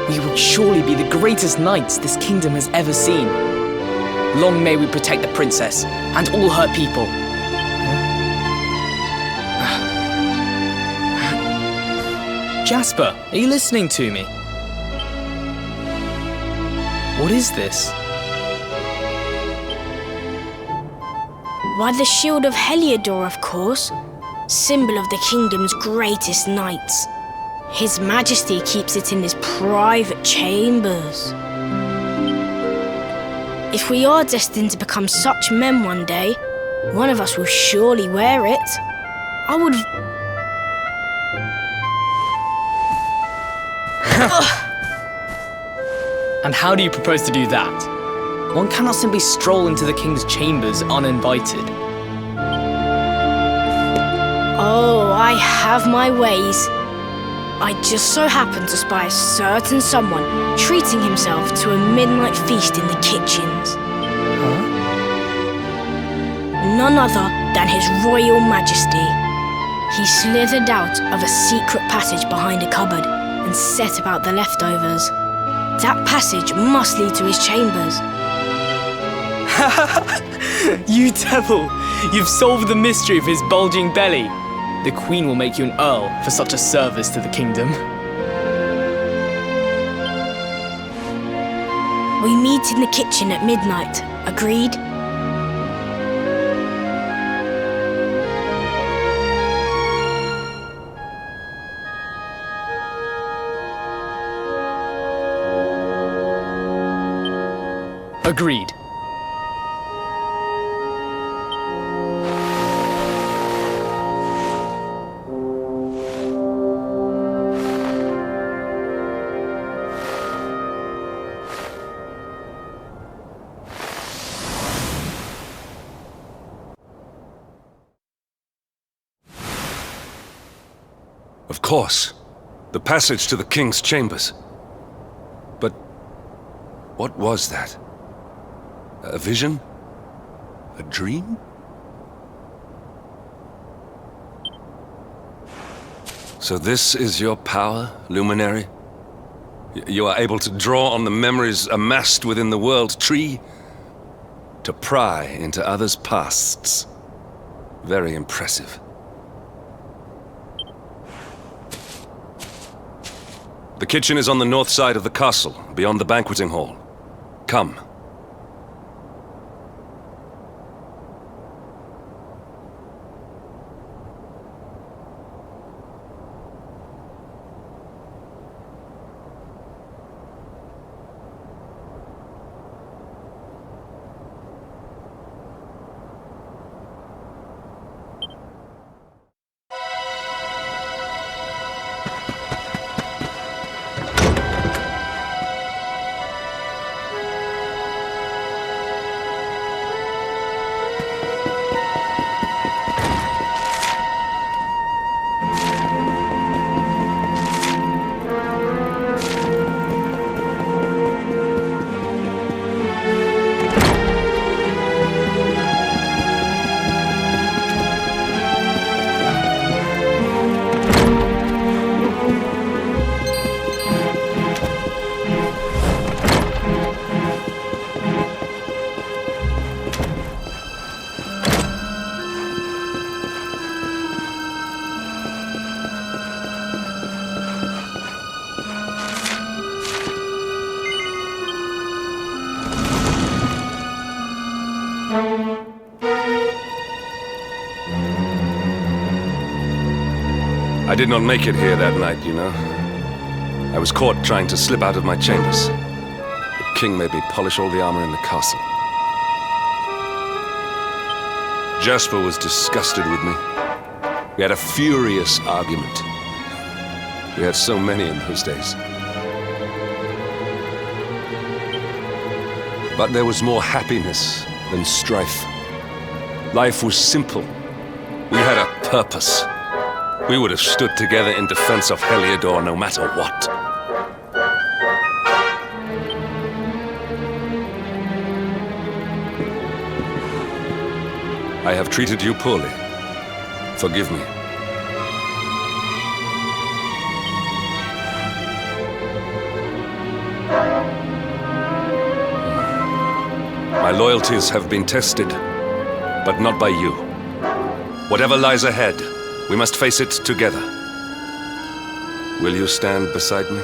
we will surely be the greatest knights this kingdom has ever seen. Long may we protect the princess and all her people. Jasper, are you listening to me? What is this? Why, the shield of Heliodor, of course. Symbol of the kingdom's greatest knights. His Majesty keeps it in his private chambers. If we are destined to become such men one day, one of us will surely wear it. I would... And how do you propose to do that? One cannot simply stroll into the king's chambers uninvited. Oh, I have my ways. I just so happened to spy a certain someone treating himself to a midnight feast in the kitchens. None other than His Royal Majesty. He slithered out of a secret passage behind a cupboard and set about the leftovers. That passage must lead to his chambers. You devil! You've solved the mystery of his bulging belly. The Queen will make you an earl for such a service to the kingdom. We meet in the kitchen at midnight. Agreed? Agreed. Of course. The passage to the king's chambers. But what was that? A vision? A dream? So this is your power, Luminary? You are able to draw on the memories amassed within the world tree to pry into others' pasts. Very impressive. The kitchen is on the north side of the castle, beyond the banqueting hall. Come. I did not make it here that night, you know. I was caught trying to slip out of my chambers. The king made me polish all the armor in the castle. Jasper was disgusted with me. We had a furious argument. We had so many in those days. But there was more happiness than strife. Life was simple. We had a purpose. We would have stood together in defense of Heliodor no matter what. I have treated you poorly. Forgive me. My loyalties have been tested, but not by you. Whatever lies ahead, we must face it together. Will you stand beside me?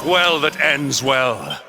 Well that ends well.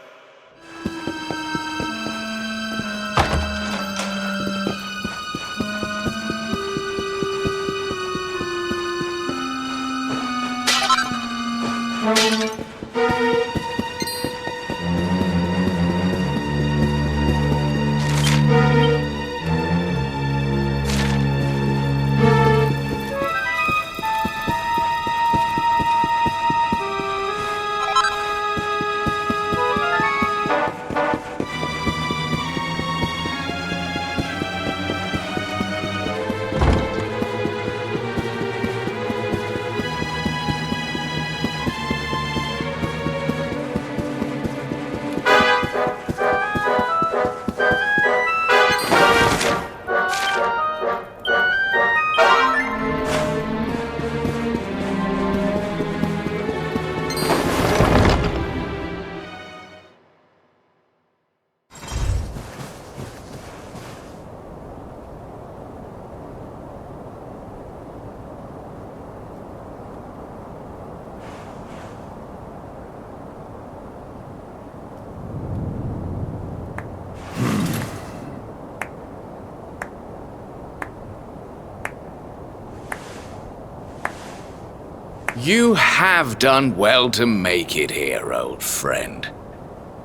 You have done well to make it here, old friend.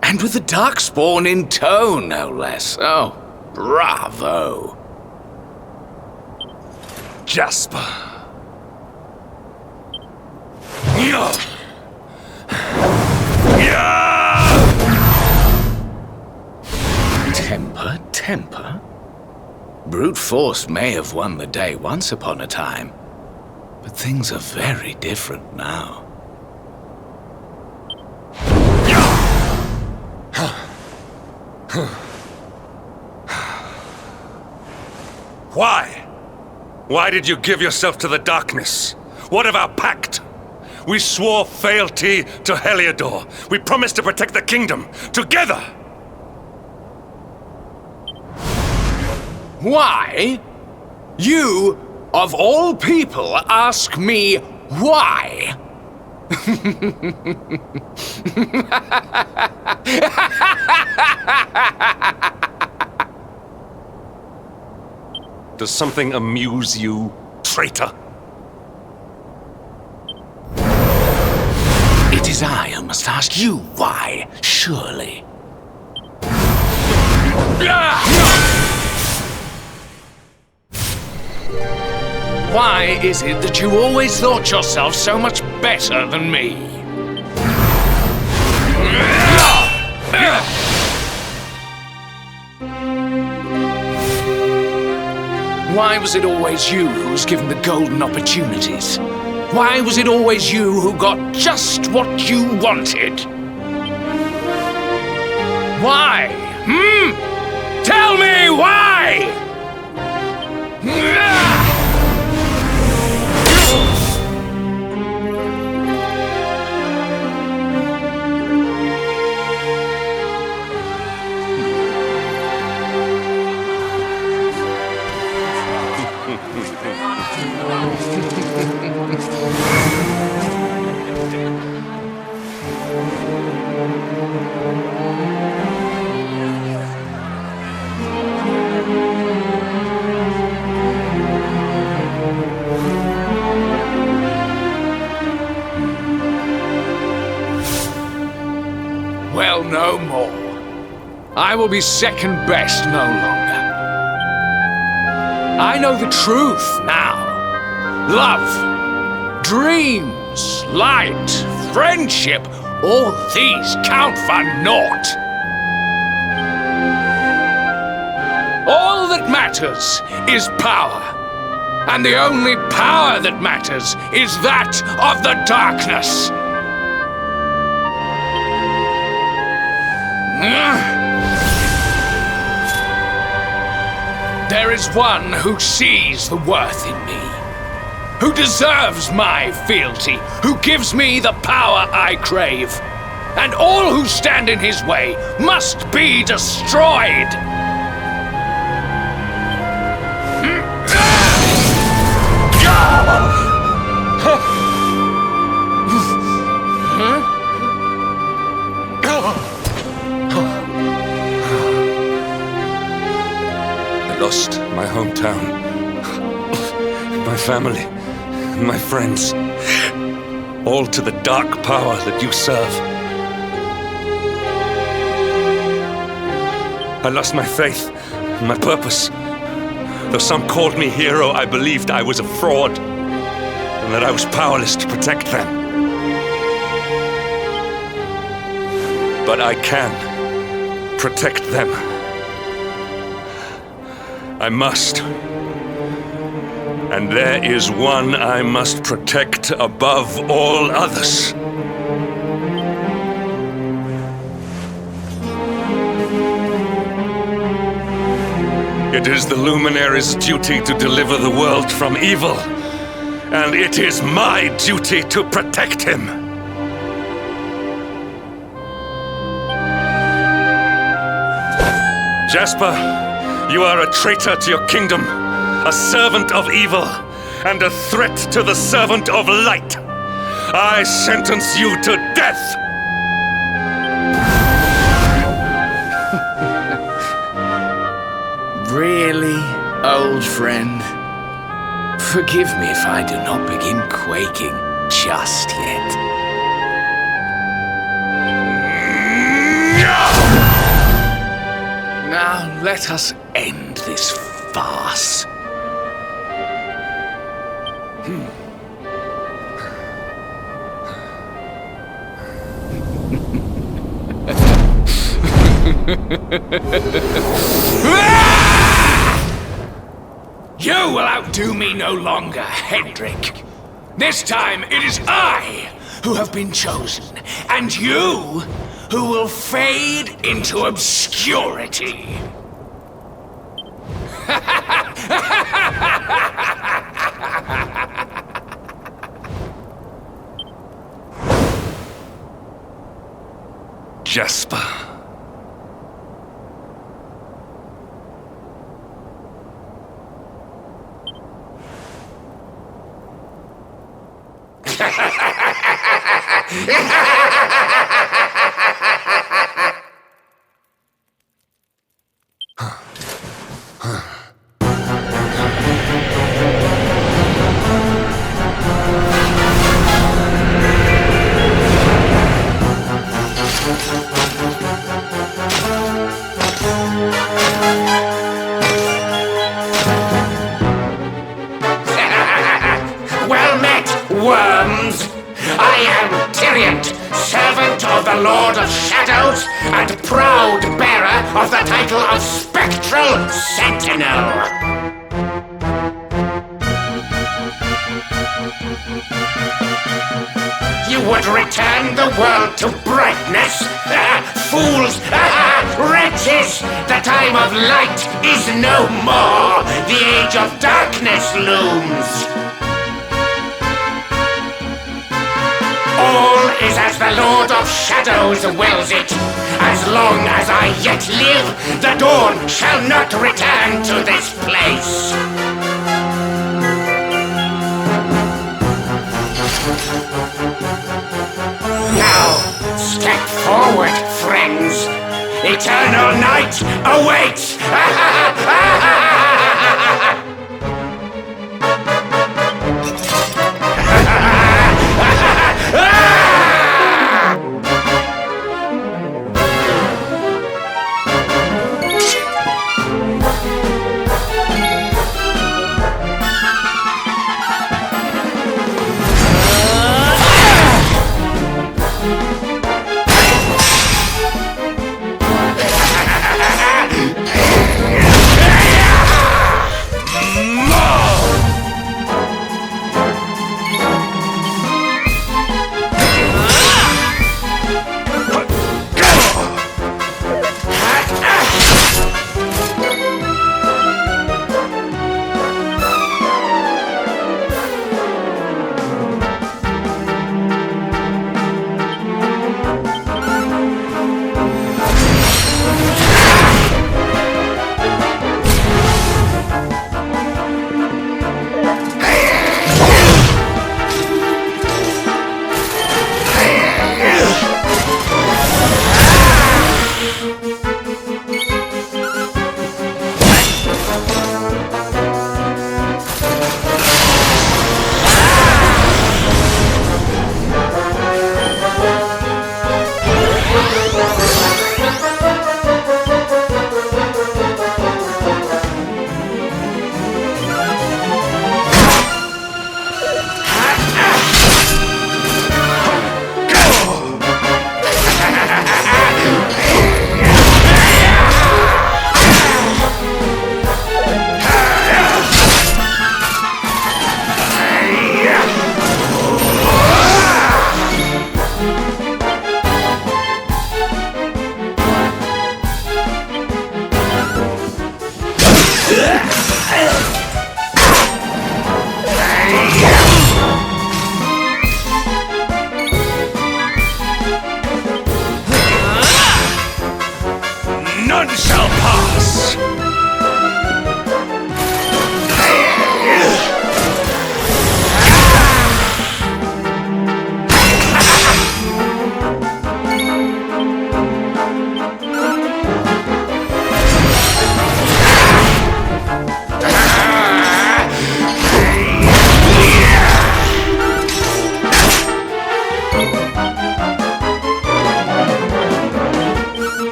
And with the Darkspawn in tow, no less. Oh, bravo. Jasper. Temper? Brute force may have won the day once upon a time, but things are very different now. Why? Why did you give yourself to the darkness? What of our pact? We swore fealty to Heliodor. We promised to protect the kingdom, together! Why? You, of all people, ask me why? Does something amuse you, traitor? It is I who must ask you why, surely. Why is it that you always thought yourself so much better than me? Why was it always you who was given the golden opportunities? Why was it always you who got just what you wanted? Why? Tell me why! Well, no more. I will be second best no longer. I know the truth now. Love, dreams, light, friendship, all these count for naught. All that matters is power. And the only power that matters is that of the darkness. There is one who sees the worth in me, who deserves my fealty, who gives me the power I crave, and all who stand in his way must be destroyed. I lost my hometown, my family, my friends, all to the dark power that you serve. I lost my faith, my purpose. Though some called me hero, I believed I was a fraud, and that I was powerless to protect them. But I can protect them. I must. And there is one I must protect above all others. It is the Luminary's duty to deliver the world from evil, and it is my duty to protect him. Jasper, you are a traitor to your kingdom, a servant of evil, and a threat to the servant of light. I sentence you to death! Really, old friend? Forgive me if I do not begin quaking just yet. Now let us end this farce. You will outdo me no longer, Hendrik. This time it is I who have been chosen, and you who will fade into obscurity. Jasper. Well met, worms! I am Tyrion, servant of the Lord of Shadows, and proud bearer of the title of Spectral Sentinel. You would return the world to brightness? Fools! Wretches! The time of light is no more! The age of darkness looms! All is as the Lord of Shadows wills it. As long as I yet live, the dawn shall not return to this place. Now, step forward, friends. Eternal night awaits!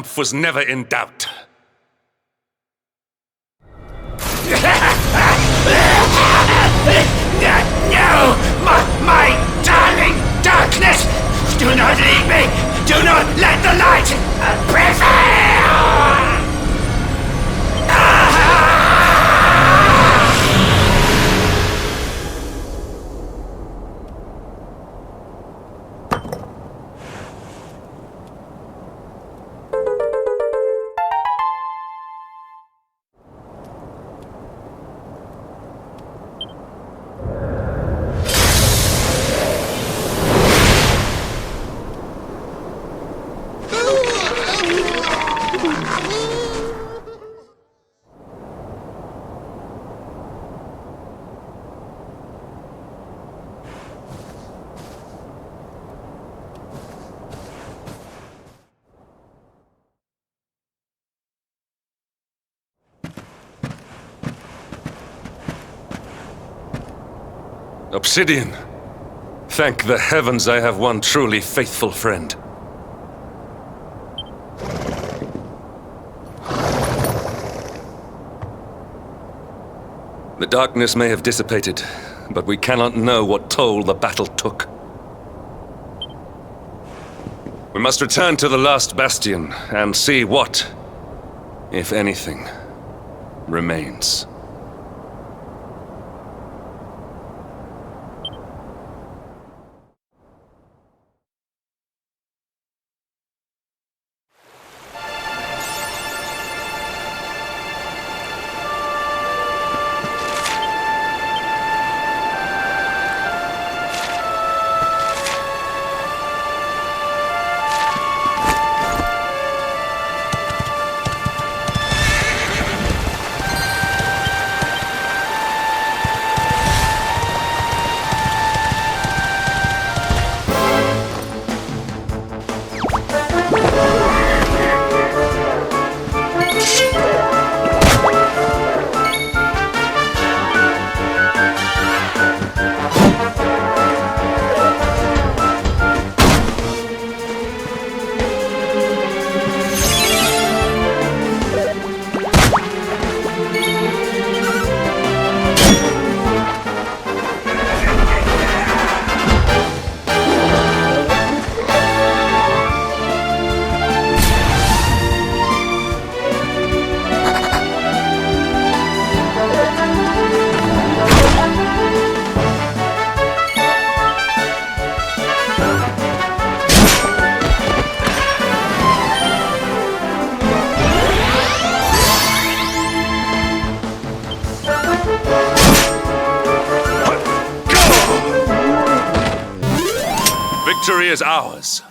triumph was never in doubt. No! My darling darkness! Do not leave me! Do not let the light prevail! Obsidian, thank the heavens I have one truly faithful friend. The darkness may have dissipated, but we cannot know what toll the battle took. We must return to the last bastion and see what, if anything, remains. Victory is ours.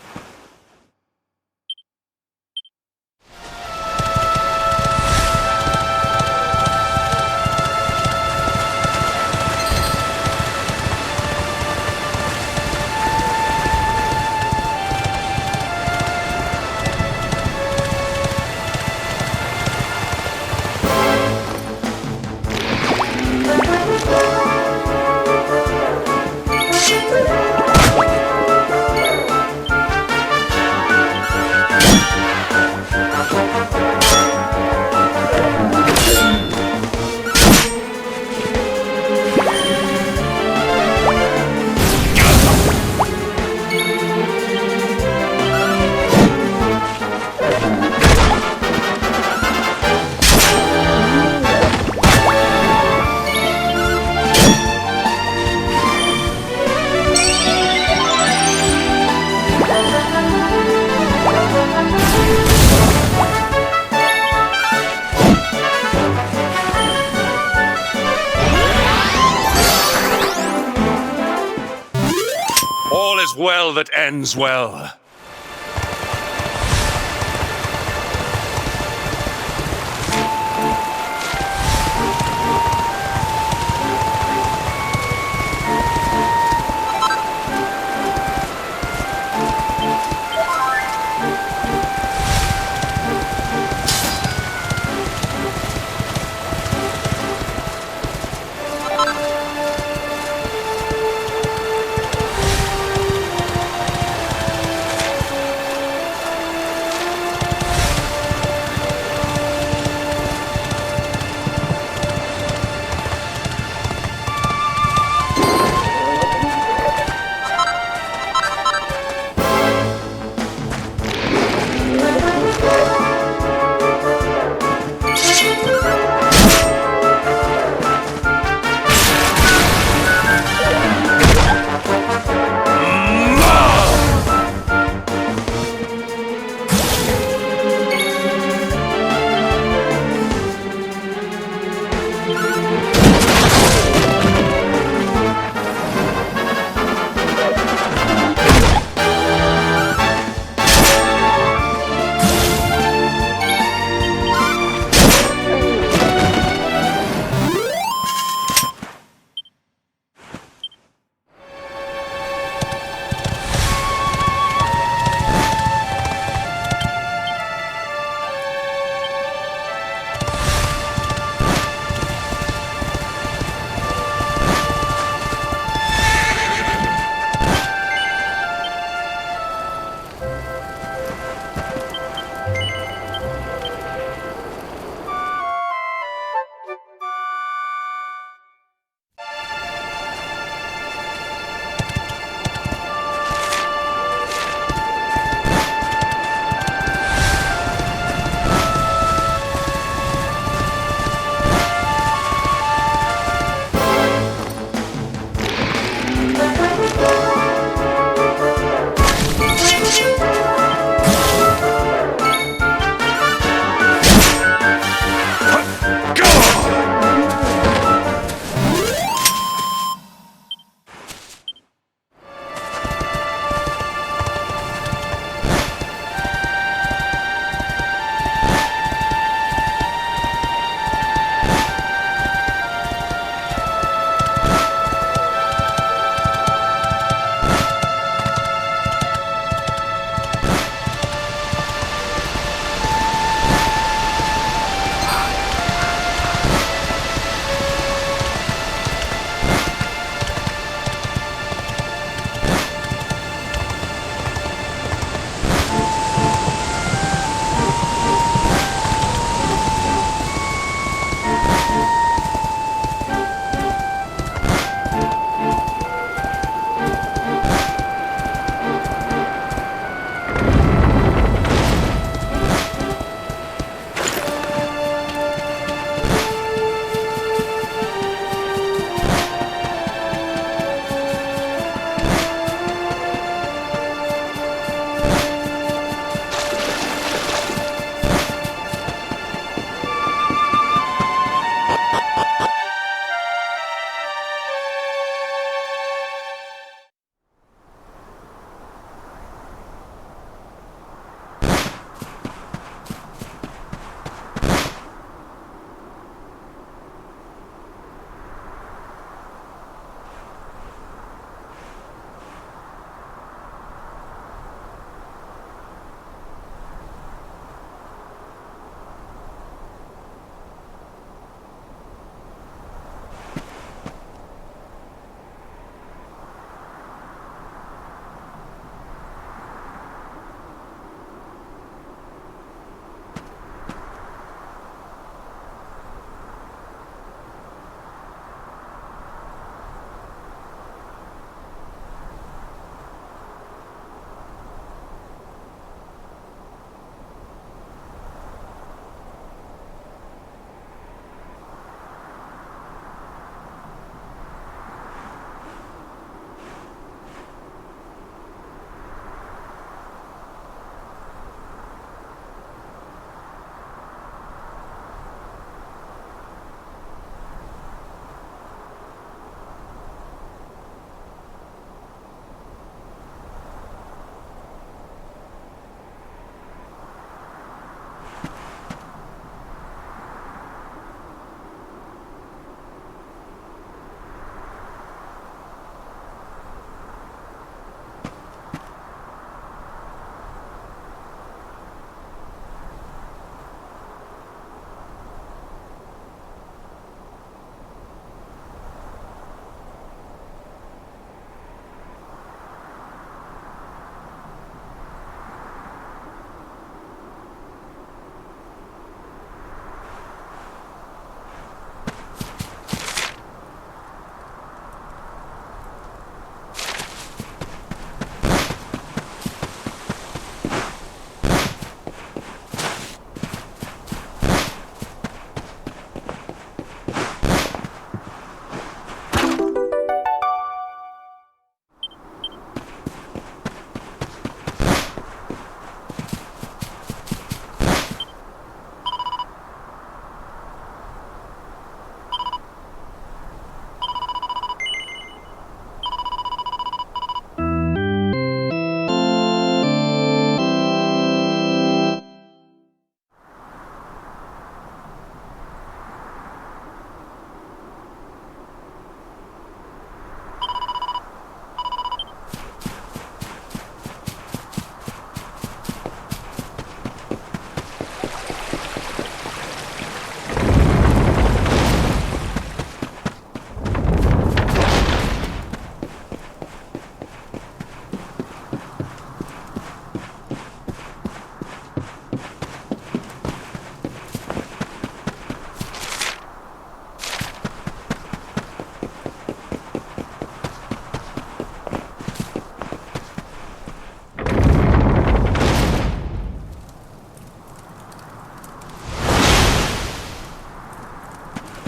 All is well that ends well.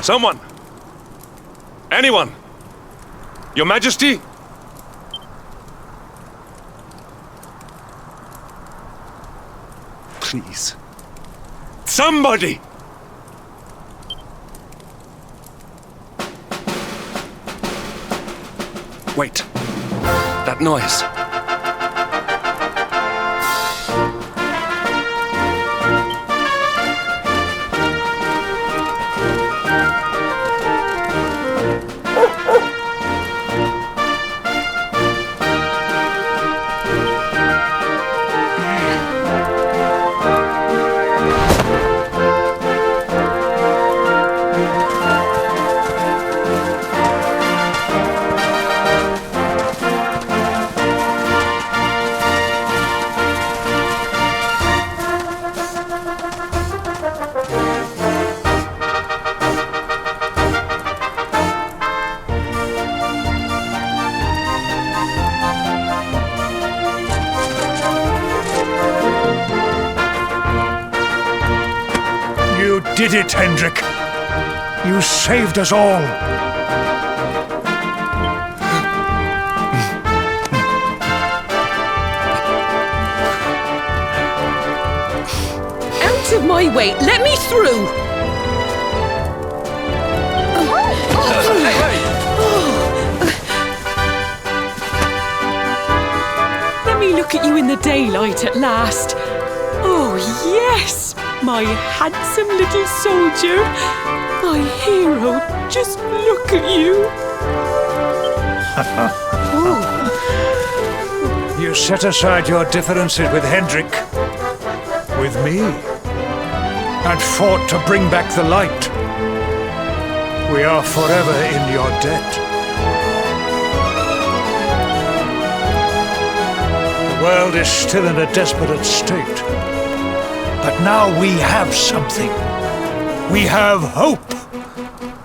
Someone! Anyone! Your Majesty? Please. Somebody! Wait. That noise. You did it, Hendrik. You saved us all. Out of my way! Let me through! Let me look at you in the daylight at last. Oh, yes! My handsome little soldier. My hero. Just look at you. You set aside your differences with Hendrik, with me, and fought to bring back the light. We are forever in your debt. The world is still in a desperate state. But now we have something. We have hope.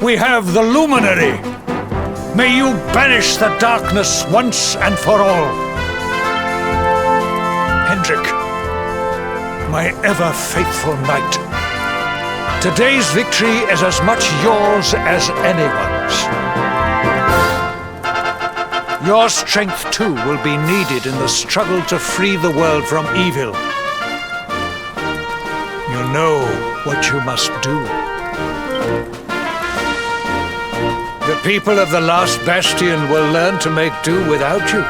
We have the Luminary. May you banish the darkness once and for all. Hendrik, my ever-faithful knight, today's victory is as much yours as anyone's. Your strength, too, will be needed in the struggle to free the world from evil. You know what you must do. The people of the last bastion will learn to make do without you,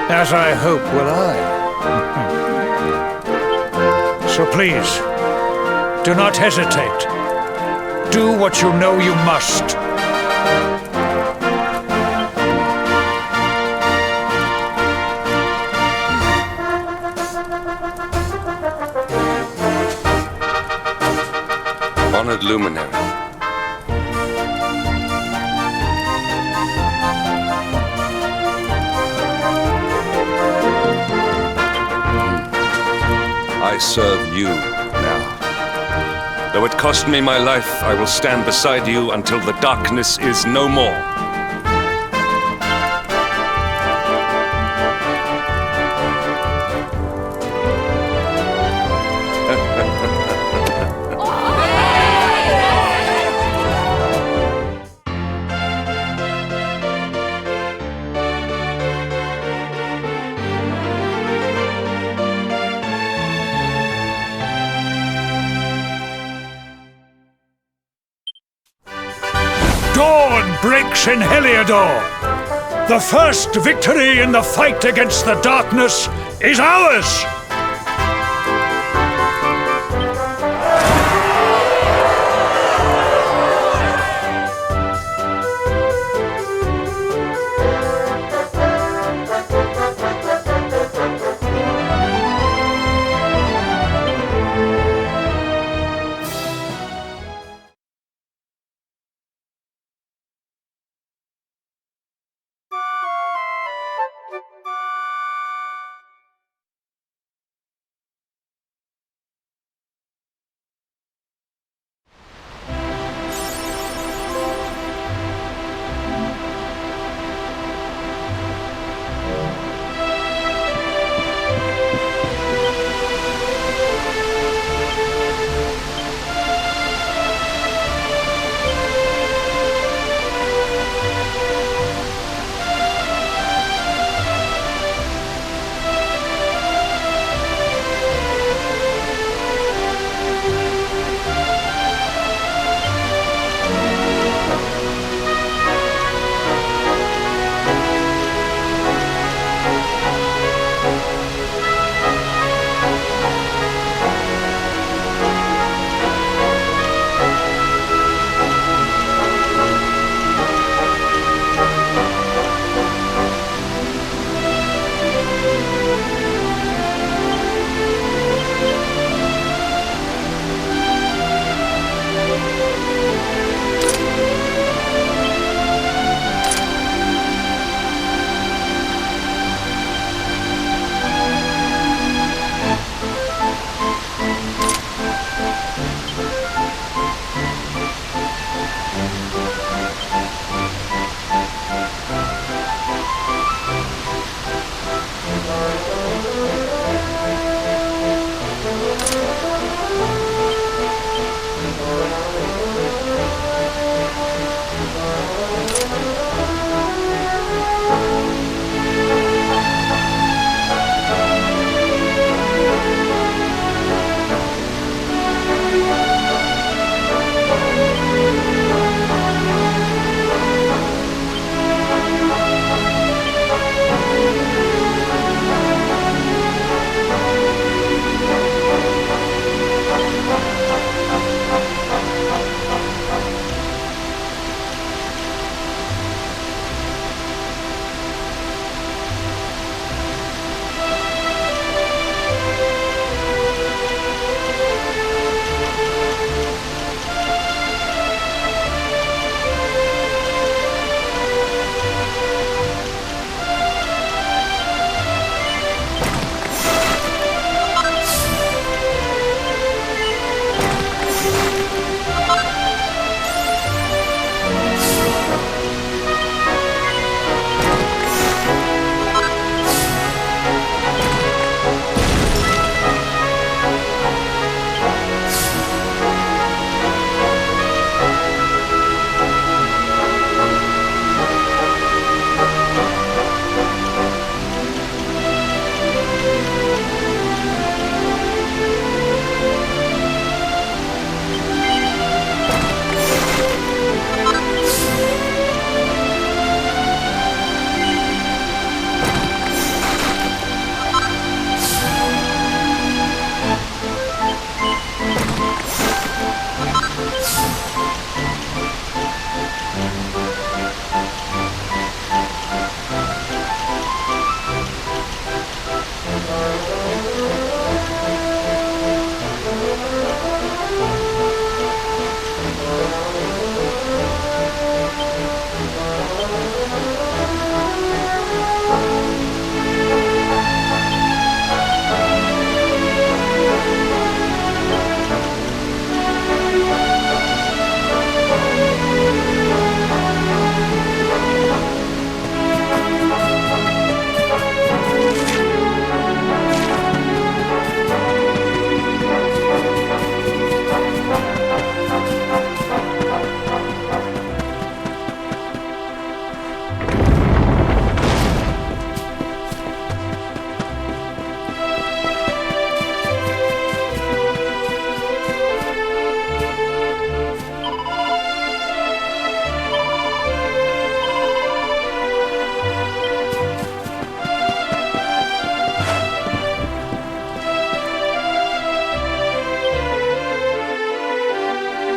as I hope will I. So please, do not hesitate. Do what you know you must. Honored Luminary. I serve you now. Though it cost me my life, I will stand beside you until the darkness is no more. Dawn breaks in Heliodor. The first victory in the fight against the darkness is ours!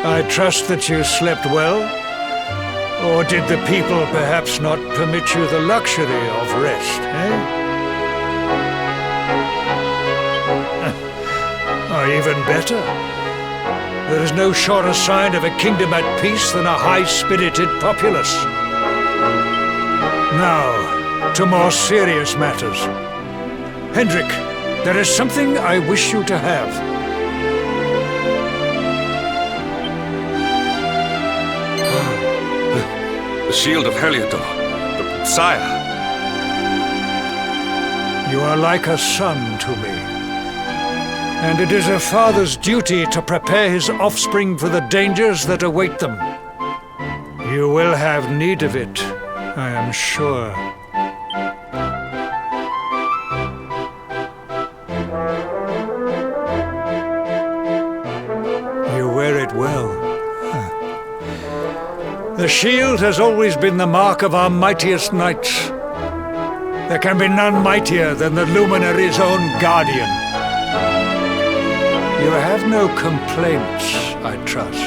I trust that you slept well? Or did the people perhaps not permit you the luxury of rest, eh? Or even better, there is no surer sign of a kingdom at peace than a high-spirited populace. Now, to more serious matters. Hendrik, there is something I wish you to have. The shield of Heliodor. The sire. You are like a son to me. And it is a father's duty to prepare his offspring for the dangers that await them. You will have need of it, I am sure. You wear it well. The shield has always been the mark of our mightiest knights. There can be none mightier than the Luminary's own guardian. You have no complaints, I trust.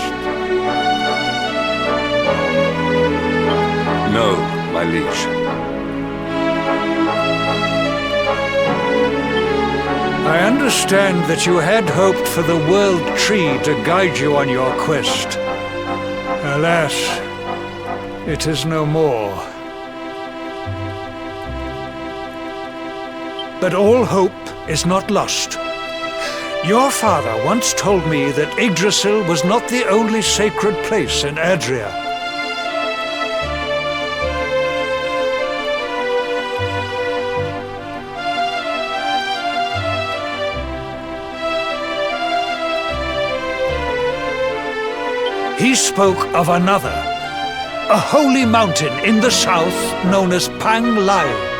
No, my liege. I understand that you had hoped for the World Tree to guide you on your quest. Alas, it is no more. But all hope is not lost. Your father once told me that Yggdrasil was not the only sacred place in Adria. He spoke of another, a holy mountain in the south known as Pang Lai.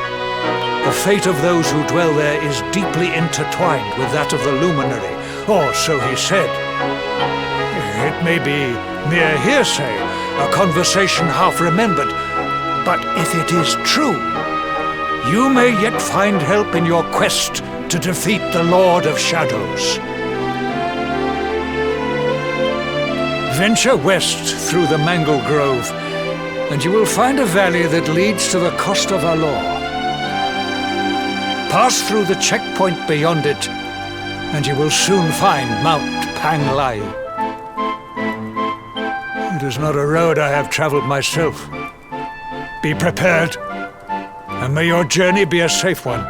The fate of those who dwell there is deeply intertwined with that of the Luminary, or so he said. It may be mere hearsay, a conversation half remembered, but if it is true, you may yet find help in your quest to defeat the Lord of Shadows. Venture west through the Mangle Grove, and you will find a valley that leads to the coast of Alor. Pass through the checkpoint beyond it, and you will soon find Mount Pang Lai. It is not a road I have traveled myself. Be prepared, and may your journey be a safe one.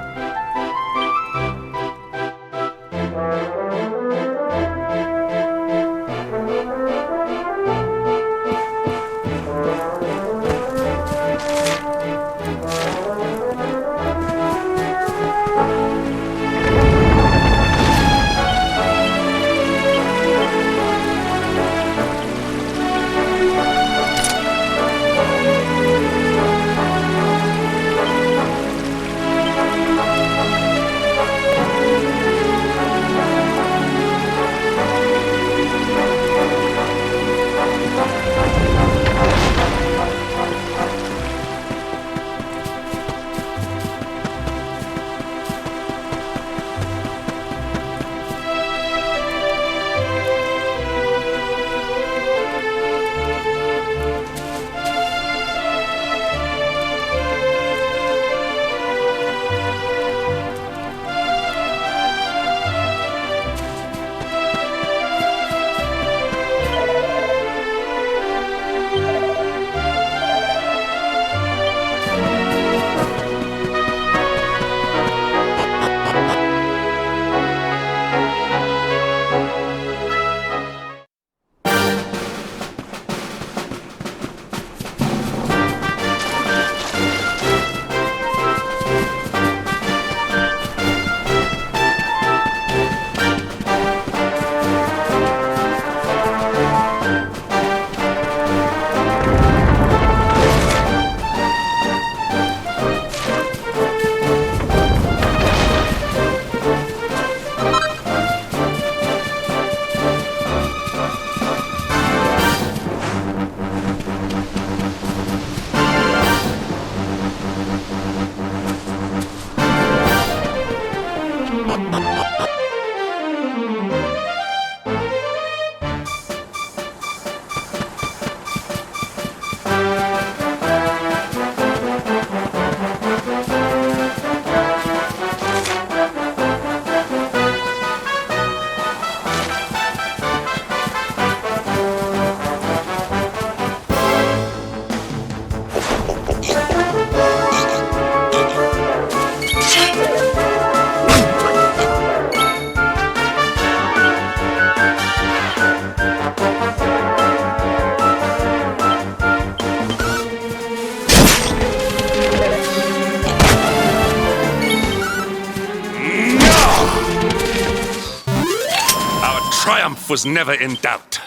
triumph was never in doubt.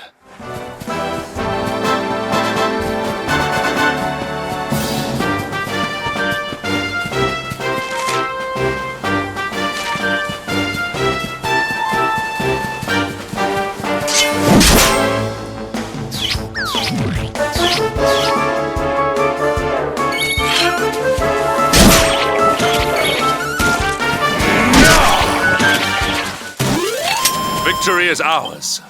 Victory is ours.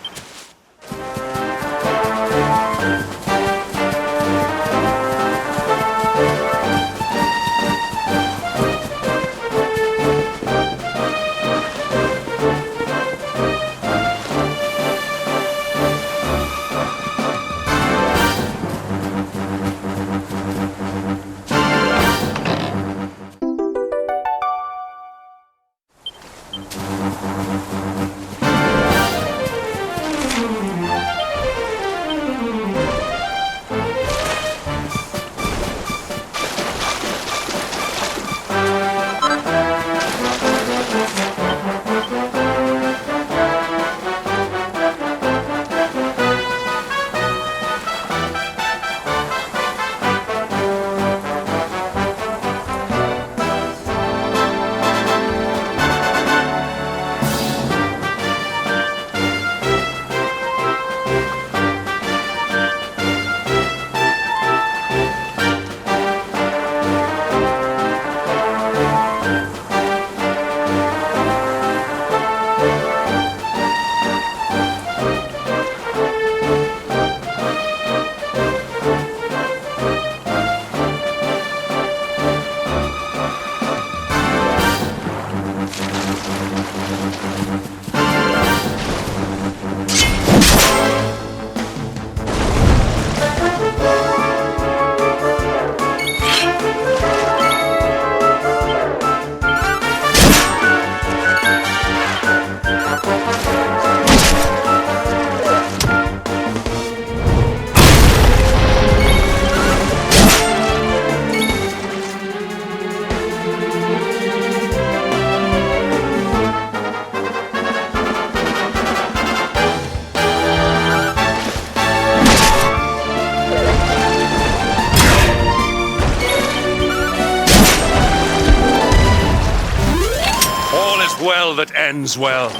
Well that ends well.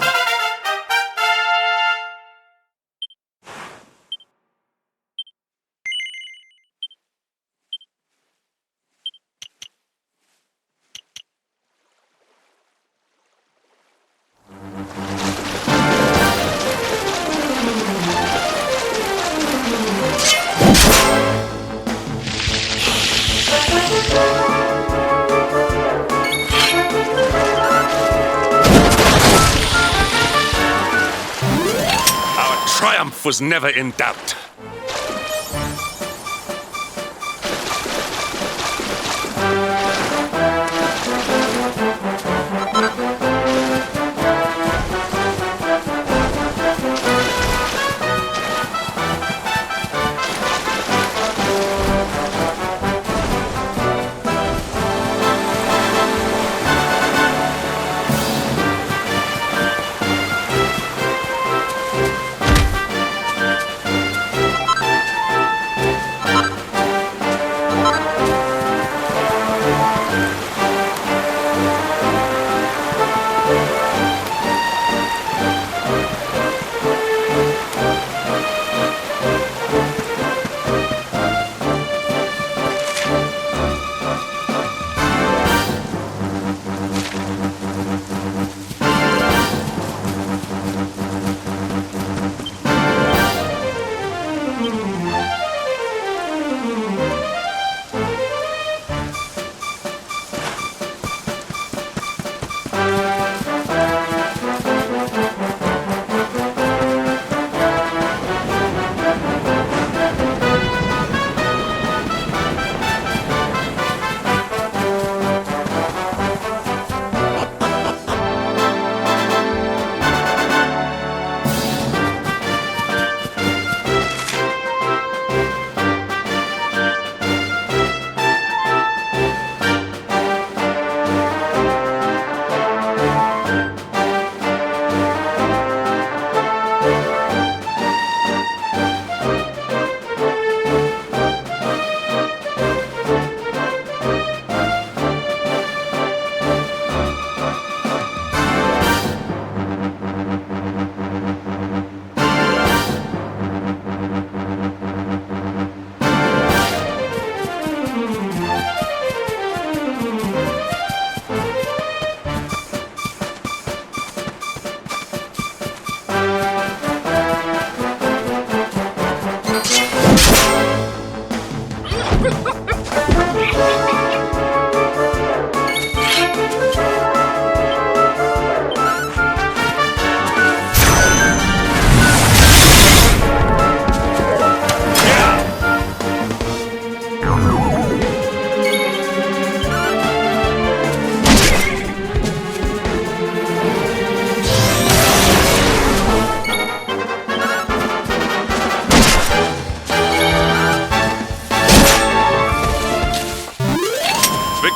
Triumph was never in doubt.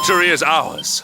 victory is ours.